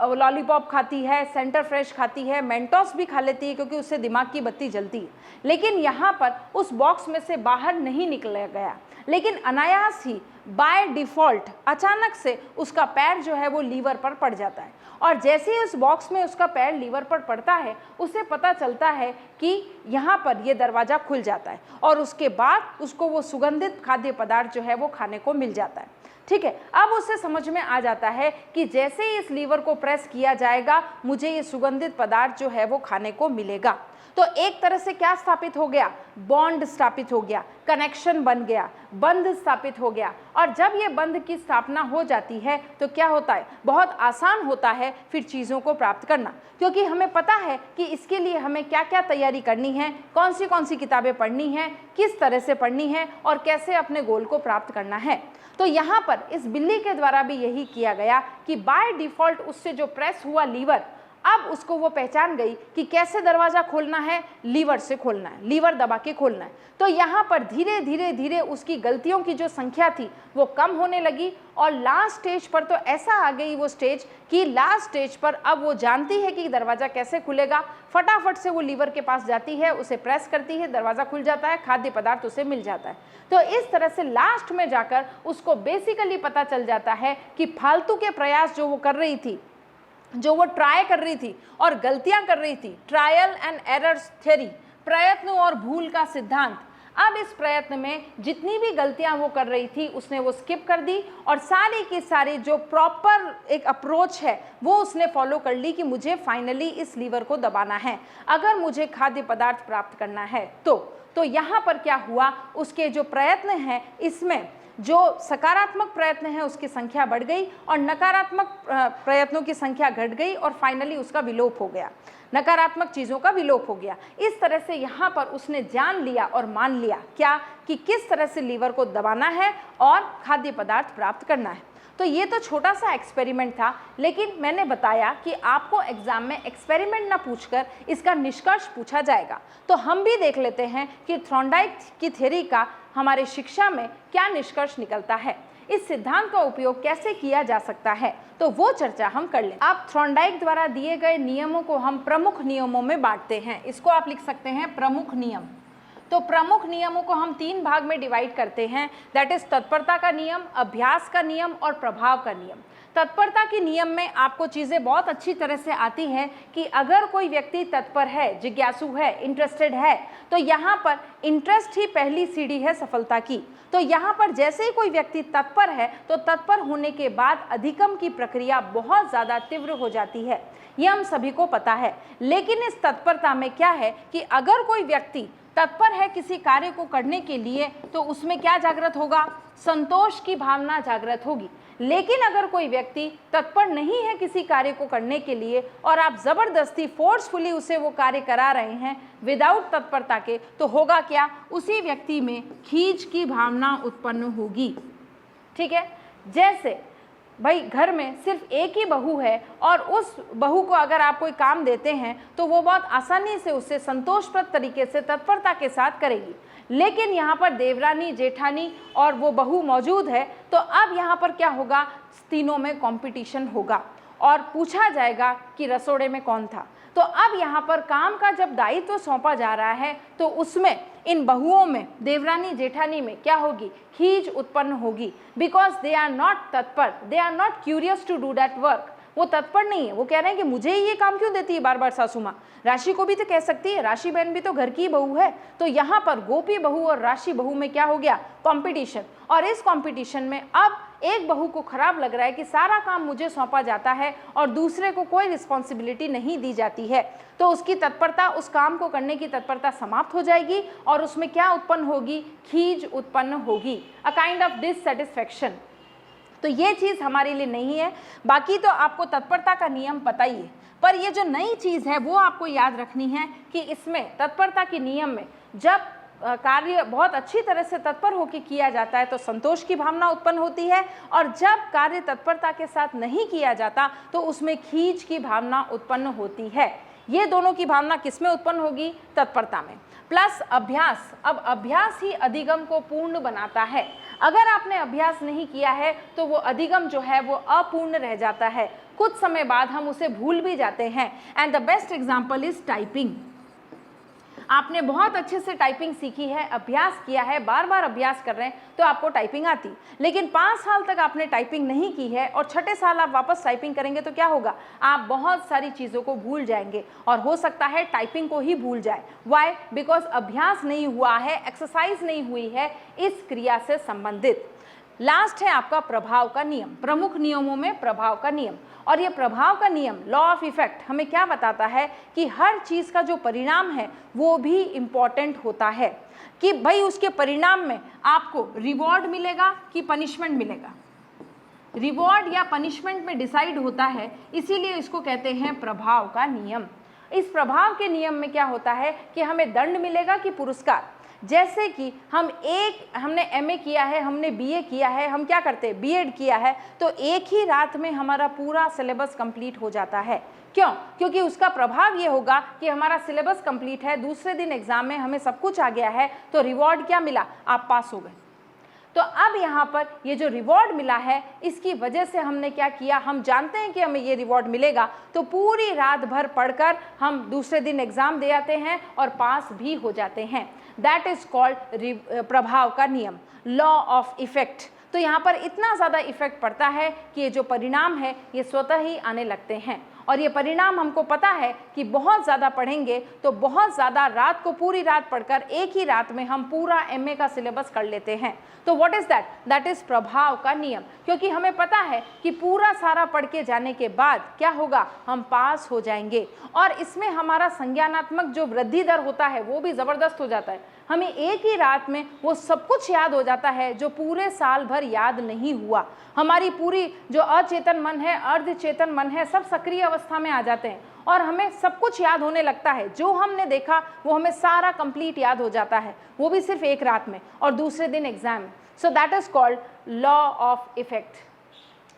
लॉलीपॉप खाती है, सेंटर फ्रेश खाती है, मेंटोस भी खा लेती है क्योंकि उससे दिमाग की बत्ती जलती है, लेकिन यहाँ पर उस बॉक्स में से बाहर नहीं निकला गया। लेकिन अनायास ही बाय डिफ़ॉल्ट अचानक से उसका पैर जो है वो लीवर पर पड़ जाता है और जैसे ही उस बॉक्स में उसका पैर लीवर पर पड़ता है उसे पता चलता है कि यहाँ पर ये दरवाज़ा खुल जाता है और उसके बाद उसको वो सुगंधित खाद्य पदार्थ जो है वो खाने को मिल जाता है। ठीक है, अब उसे समझ में आ जाता है कि जैसे ही इस लीवर को प्रेस किया जाएगा मुझे ये सुगंधित पदार्थ जो है वो खाने को मिलेगा। तो एक तरह से क्या स्थापित हो गया, बॉन्ड स्थापित हो गया, कनेक्शन बन गया, बंध स्थापित हो गया। और जब ये बंध की स्थापना हो जाती है तो क्या होता है, बहुत आसान होता है फिर चीज़ों को प्राप्त करना, क्योंकि हमें पता है कि इसके लिए हमें क्या क्या तैयारी करनी है, कौन सी किताबें पढ़नी है, किस तरह से पढ़नी है और कैसे अपने गोल को प्राप्त करना है। तो यहाँ पर इस बिल्ली के द्वारा भी यही किया गया कि बाय डिफ़ॉल्ट उससे जो प्रेस हुआ लीवर, अब उसको वो पहचान गई कि कैसे दरवाज़ा खोलना है, लीवर से खोलना है, लीवर दबा के खोलना है। तो यहाँ पर धीरे धीरे उसकी गलतियों की जो संख्या थी वो कम होने लगी और लास्ट स्टेज पर तो ऐसा आ गई वो स्टेज कि लास्ट स्टेज पर अब वो जानती है कि दरवाज़ा कैसे खुलेगा। फटाफट से वो लीवर के पास जाती है, उसे प्रेस करती है, दरवाज़ा खुल जाता है, खाद्य पदार्थ उसे मिल जाता है। तो इस तरह से लास्ट में जाकर उसको बेसिकली पता चल जाता है कि फालतू के प्रयास जो वो कर रही थी, जो वो ट्राई कर रही थी और गलतियां कर रही थी, ट्रायल एंड एरर्स थ्योरी, प्रयत्न और भूल का सिद्धांत, अब इस प्रयत्न में जितनी भी गलतियां वो कर रही थी उसने वो स्किप कर दी और सारी की सारी जो प्रॉपर एक अप्रोच है वो उसने फॉलो कर ली कि मुझे फाइनली इस लीवर को दबाना है अगर मुझे खाद्य पदार्थ प्राप्त करना है। तो यहाँ पर क्या हुआ, उसके जो प्रयत्न हैं इसमें जो सकारात्मक प्रयत्न है उसकी संख्या बढ़ गई और नकारात्मक प्रयत्नों की संख्या घट गई और फाइनली उसका विलोप हो गया, नकारात्मक चीज़ों का विलोप हो गया। इस तरह से यहाँ पर उसने जान लिया और मान लिया क्या कि किस तरह से लीवर को दबाना है और खाद्य पदार्थ प्राप्त करना है। तो ये तो छोटा सा एक्सपेरिमेंट था, लेकिन मैंने बताया कि आपको एग्जाम में एक्सपेरिमेंट ना पूछकर इसका निष्कर्ष पूछा जाएगा। तो हम भी देख लेते हैं कि थॉर्नडाइक की थ्योरी का हमारे शिक्षा में क्या निष्कर्ष निकलता है, इस सिद्धांत का उपयोग कैसे किया जा सकता है, तो वो चर्चा हम कर लें। अब थॉर्नडाइक द्वारा दिए गए नियमों को हम प्रमुख नियमों में बांटते हैं। इसको आप लिख सकते हैं प्रमुख नियम। तो प्रमुख नियमों को हम 3 भाग में डिवाइड करते हैं, दैट इज तत्परता का नियम, अभ्यास का नियम और प्रभाव का नियम। तत्परता के नियम में आपको चीज़ें बहुत अच्छी तरह से आती हैं कि अगर कोई व्यक्ति तत्पर है, जिज्ञासु है, इंटरेस्टेड है, तो यहाँ पर इंटरेस्ट ही पहली सीढ़ी है सफलता की। तो यहाँ पर जैसे ही कोई व्यक्ति तत्पर है तो तत्पर होने के बाद अधिगम की प्रक्रिया बहुत ज़्यादा तीव्र हो जाती है, ये हम सभी को पता है। लेकिन इस तत्परता में क्या है कि अगर कोई व्यक्ति तत्पर है किसी कार्य को करने के लिए तो उसमें क्या जागृत होगा, संतोष की भावना जागृत होगी। लेकिन अगर कोई व्यक्ति तत्पर नहीं है किसी कार्य को करने के लिए और आप ज़बरदस्ती फोर्सफुली उसे वो कार्य करा रहे हैं विदाउट तत्परता के, तो होगा क्या, उसी व्यक्ति में खींच की भावना उत्पन्न होगी। ठीक है, जैसे भाई घर में सिर्फ एक ही बहू है और उस बहू को अगर आप कोई काम देते हैं तो वो बहुत आसानी से उससे संतोषप्रद तरीके से तत्परता के साथ करेगी। लेकिन यहाँ पर देवरानी, जेठानी और वो बहू मौजूद है, तो अब यहाँ पर क्या होगा, तीनों में कंपटीशन होगा और पूछा जाएगा कि रसोड़े में कौन था। तो अब यहाँ पर काम का जब दायित्व सौंपा जा रहा है तो उसमें इन बहुओं में, देवरानी जेठानी में क्या होगी, खींच उत्पन्न होगी, बिकॉज दे आर नॉट तत्पर, they are not curious to do that work. वो तत्पर नहीं है, वो कह रहे हैं कि मुझे ही ये काम क्यों देती है बार बार सासू माँ। राशि को भी तो कह सकती है, राशि बहन भी तो घर की बहू है। तो यहाँ पर गोपी बहू और राशि बहू में क्या हो गया, कंपटीशन। और इस कंपटीशन में अब एक बहू को खराब लग रहा है कि सारा काम मुझे सौंपा जाता है और दूसरे को कोई रिस्पॉन्सिबिलिटी नहीं दी जाती है, तो उसकी तत्परता, उस काम को करने की तत्परता समाप्त हो जाएगी और उसमें क्या उत्पन्न होगी, खीज उत्पन्न होगी, अ काइंड ऑफ डिससेटिस्फैक्शन। तो ये चीज़ हमारे लिए नहीं है। बाकी तो आपको तत्परता का नियम पता ही है, पर ये जो नई चीज़ है वो आपको याद रखनी है कि इसमें तत्परता के नियम में जब कार्य बहुत अच्छी तरह से तत्पर होकर किया जाता है तो संतोष की भावना उत्पन्न होती है, और जब कार्य तत्परता के साथ नहीं किया जाता तो उसमें खींच की भावना उत्पन्न होती है। ये दोनों की भावना किसमें उत्पन्न होगी, तत्परता में। प्लस अभ्यास, अब अभ्यास ही अधिगम को पूर्ण बनाता है। अगर आपने अभ्यास नहीं किया है तो वो अधिगम जो है वो अपूर्ण रह जाता है, कुछ समय बाद हम उसे भूल भी जाते हैं। And the best example is typing. आपने बहुत अच्छे से टाइपिंग सीखी है, अभ्यास किया है, बार बार अभ्यास कर रहे हैं तो आपको टाइपिंग आती, लेकिन 5 साल तक आपने टाइपिंग नहीं की है और छठे साल आप वापस टाइपिंग करेंगे तो क्या होगा, आप बहुत सारी चीज़ों को भूल जाएंगे और हो सकता है टाइपिंग को ही भूल जाए। वाई? बिकॉज अभ्यास नहीं हुआ है, एक्सरसाइज नहीं हुई है इस क्रिया से संबंधित। लास्ट है आपका प्रभाव का नियम, प्रमुख नियमों में प्रभाव का नियम। और ये प्रभाव का नियम, लॉ ऑफ इफेक्ट, हमें क्या बताता है कि हर चीज़ का जो परिणाम है वो भी इम्पॉर्टेंट होता है, कि भाई उसके परिणाम में आपको रिवॉर्ड मिलेगा कि पनिशमेंट मिलेगा। रिवॉर्ड या पनिशमेंट में डिसाइड होता है, इसीलिए इसको कहते हैं प्रभाव का नियम। इस प्रभाव के नियम में क्या होता है कि हमें दंड मिलेगा कि पुरस्कार। जैसे कि हमने एमए किया है, हमने बीए किया है, हम क्या करते हैं, बीएड किया है, तो एक ही रात में हमारा पूरा सिलेबस कंप्लीट हो जाता है। क्यों? क्योंकि उसका प्रभाव ये होगा कि हमारा सिलेबस कंप्लीट है, दूसरे दिन एग्जाम में हमें सब कुछ आ गया है, तो रिवॉर्ड क्या मिला, आप पास हो गए। तो अब यहाँ पर ये जो रिवॉर्ड मिला है, इसकी वजह से हमने क्या किया, हम जानते हैं कि हमें ये रिवॉर्ड मिलेगा, तो पूरी रात भर पढ़कर हम दूसरे दिन एग्जाम दे आते हैं और पास भी हो जाते हैं। दैट इज कॉल्ड प्रभाव का नियम, लॉ ऑफ इफेक्ट। तो यहाँ पर इतना ज़्यादा इफेक्ट पड़ता है कि ये जो परिणाम है ये स्वतः ही आने लगते हैं, और ये परिणाम हमको पता है कि बहुत ज़्यादा पढ़ेंगे तो बहुत ज़्यादा, रात को पूरी रात पढ़कर एक ही रात में हम पूरा एमए का सिलेबस कर लेते हैं। तो what is that, that is प्रभाव का नियम, क्योंकि हमें पता है कि पूरा सारा पढ़ के जाने के बाद क्या होगा, हम पास हो जाएंगे। और इसमें हमारा संज्ञानात्मक जो वृद्धि दर होता है वो भी ज़बरदस्त हो जाता है, हमें एक ही रात में वो सब कुछ याद हो जाता है जो पूरे साल भर याद नहीं हुआ। हमारी पूरी जो अचेतन मन है, अर्धचेतन मन है, सब सक्रिय अवस्था में आ जाते हैं और हमें सब कुछ याद होने लगता है। जो हमने देखा वो हमें सारा कंप्लीट याद हो जाता है, वो भी सिर्फ एक रात में, और दूसरे दिन एग्जाम में। So that is called law of effect.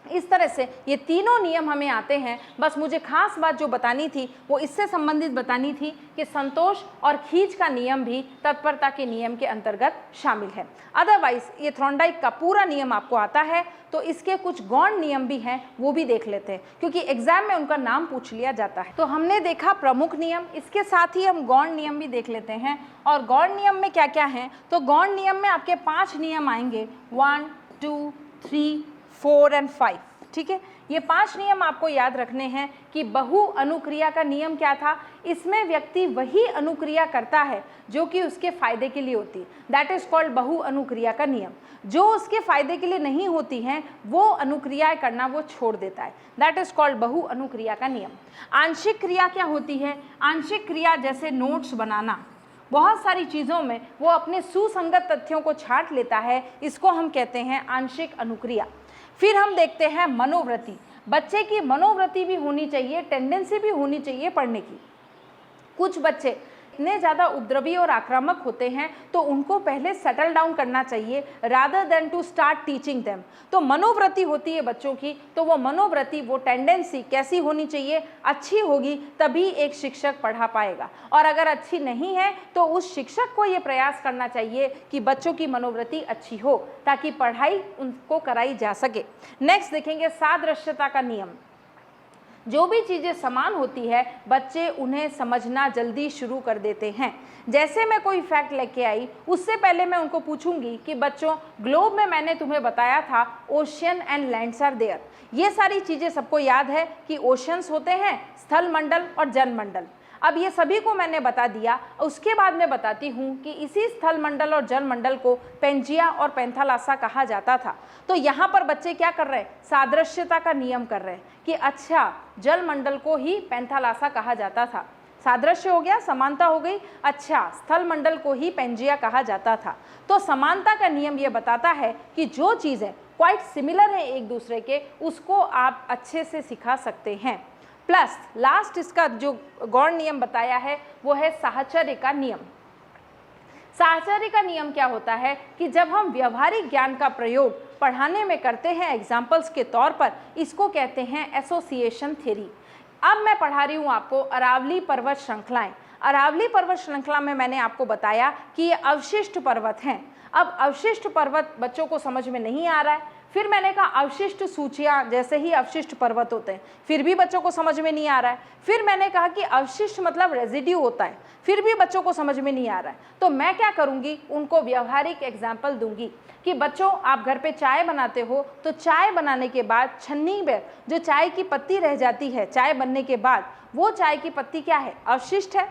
इस तरह से ये तीनों नियम हमें आते हैं। बस मुझे खास बात जो बतानी थी वो इससे संबंधित बतानी थी कि संतोष और खींच का नियम भी तत्परता के नियम के अंतर्गत शामिल है। अदरवाइज ये थॉर्नडाइक का पूरा नियम आपको आता है, तो इसके कुछ गौण नियम भी हैं, वो भी देख लेते हैं, क्योंकि एग्जाम में उनका नाम पूछ लिया जाता है। तो हमने देखा प्रमुख नियम, इसके साथ ही हम गौण नियम भी देख लेते हैं। और गौण नियम में क्या क्या हैं, तो गौण नियम में आपके 5 नियम आएंगे, 1, 2, 3, 4 और 5। ठीक है, ये 5 नियम आपको याद रखने हैं कि बहु अनुक्रिया का नियम क्या था, इसमें व्यक्ति वही अनुक्रिया करता है जो कि उसके फायदे के लिए होती है। दैट इज कॉल्ड बहु अनुक्रिया का नियम। जो उसके फायदे के लिए नहीं होती हैं वो अनुक्रियाएं करना वो छोड़ देता है। दैट इज कॉल्ड बहु अनुक्रिया का नियम। आंशिक क्रिया क्या होती है, आंशिक क्रिया जैसे नोट्स बनाना, बहुत सारी चीज़ों में वो अपने सुसंगत तथ्यों को छांट लेता है, इसको हम कहते हैं आंशिक अनुक्रिया। फिर हम देखते हैं मनोवृत्ति। बच्चे की मनोवृत्ति भी होनी चाहिए, टेंडेंसी भी होनी चाहिए पढ़ने की। कुछ बच्चे इतने ज़्यादा उपद्रवी और आक्रामक होते हैं तो उनको पहले सेटल डाउन करना चाहिए rather than to start teaching them. तो मनोवृत्ति होती है बच्चों की, तो वो मनोवृत्ति, वो टेंडेंसी कैसी होनी चाहिए, अच्छी होगी तभी एक शिक्षक पढ़ा पाएगा। और अगर अच्छी नहीं है तो उस शिक्षक को ये प्रयास करना चाहिए कि बच्चों की मनोवृत्ति अच्छी हो ताकि पढ़ाई उनको कराई जा सके। नेक्स्ट देखेंगे सादृश्यता का नियम। जो भी चीज़ें समान होती है बच्चे उन्हें समझना जल्दी शुरू कर देते हैं। जैसे मैं कोई फैक्ट लेके आई, उससे पहले मैं उनको पूछूंगी कि बच्चों, ग्लोब में मैंने तुम्हें बताया था ocean and lands are there. ये सारी चीज़ें सबको याद है कि ओशंस होते हैं, स्थल मंडल और जल मंडल। अब ये सभी को मैंने बता दिया। उसके बाद मैं बताती हूँ कि इसी स्थल मंडल और जल मंडल को पेंजिया और पेंथालासा कहा जाता था। तो यहाँ पर बच्चे क्या कर रहे हैं, सादृश्यता का नियम कर रहे हैं कि अच्छा, जल मंडल को ही पेंथालासा कहा जाता था। सादृश्य हो गया, समानता हो गई। अच्छा, स्थल मंडल को ही पेंजिया कहा जाता था। तो समानता का नियम ये बताता है कि जो चीज़ें क्वाइट सिमिलर है एक दूसरे के, उसको आप अच्छे से सिखा सकते हैं। प्लस लास्ट इसका जो गौण नियम बताया है वो है साहचर्य का नियम। साहचर्य का नियम क्या होता है कि जब हम व्यवहारिक ज्ञान का प्रयोग पढ़ाने में करते हैं एग्जाम्पल्स के तौर पर, इसको कहते हैं एसोसिएशन थ्योरी। अब मैं पढ़ा रही हूँ आपको अरावली पर्वत श्रृंखलाएं। अरावली पर्वत श्रृंखला में मैंने आपको बताया कि ये अवशिष्ट पर्वत हैं। अब अवशिष्ट पर्वत बच्चों को समझ में नहीं आ रहा है। फिर मैंने कहा अवशिष्ट सूचियाँ जैसे ही अवशिष्ट पर्वत होते हैं, फिर भी बच्चों को समझ में नहीं आ रहा है। फिर मैंने कहा कि अवशिष्ट मतलब रेजिड्यू होता है, फिर भी बच्चों को समझ में नहीं आ रहा है। तो मैं क्या करूँगी, उनको व्यवहारिक एग्जाम्पल दूंगी कि बच्चों, आप घर पे चाय बनाते हो तो चाय बनाने के बाद छन्नी में जो चाय की पत्ती रह जाती है चाय बनने के बाद, वो चाय की पत्ती क्या है, अवशिष्ट है,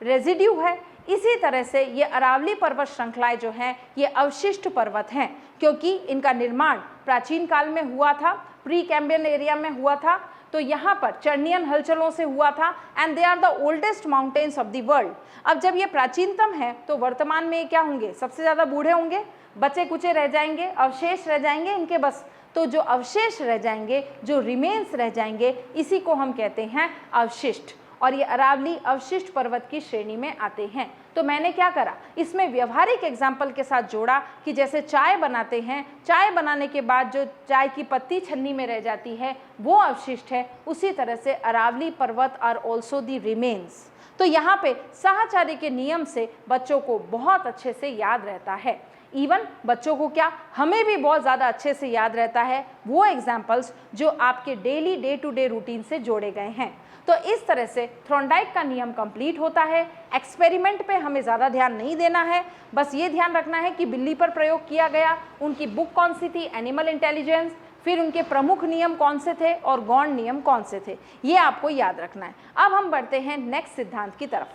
रेजिड्यू है। इसी तरह से ये अरावली पर्वत श्रृंखलाएं जो हैं ये अवशिष्ट पर्वत हैं, क्योंकि इनका निर्माण प्राचीन काल में हुआ था, प्री कैम्बियन एरिया में हुआ था। तो यहाँ पर चर्नियन हलचलों से हुआ था and they are the oldest mountains of the world. अब जब ये प्राचीनतम है तो वर्तमान में क्या होंगे, सबसे ज़्यादा बूढ़े होंगे, बचे कुचे रह जाएंगे, अवशेष रह जाएंगे इनके बस। तो जो अवशेष रह जाएंगे, जो रिमेन्स रह जाएंगे, इसी को हम कहते हैं अवशिष्ट। और ये अरावली अवशिष्ट पर्वत की श्रेणी में आते हैं। तो मैंने क्या करा, इसमें व्यवहारिक एग्जाम्पल के साथ जोड़ा कि जैसे चाय बनाते हैं, चाय बनाने के बाद जो चाय की पत्ती छन्नी में रह जाती है वो अवशिष्ट है, उसी तरह से अरावली पर्वत आर ऑल्सो दी रिमेन्स। तो यहाँ पे साहचर्य के नियम से बच्चों को बहुत अच्छे से याद रहता है। इवन बच्चों को क्या, हमें भी बहुत ज़्यादा अच्छे से याद रहता है वो एग्जाम्पल्स जो आपके daily day to day routine से जोड़े गए हैं। तो इस तरह से थॉर्नडाइक का नियम कंप्लीट होता है। एक्सपेरिमेंट पे हमें ज़्यादा ध्यान नहीं देना है, बस ये ध्यान रखना है कि बिल्ली पर प्रयोग किया गया, उनकी बुक कौन सी थी, एनिमल इंटेलिजेंस, फिर उनके प्रमुख नियम कौन से थे और गौण नियम कौन से थे, ये आपको याद रखना है। अब हम बढ़ते हैं नेक्स्ट सिद्धांत की तरफ।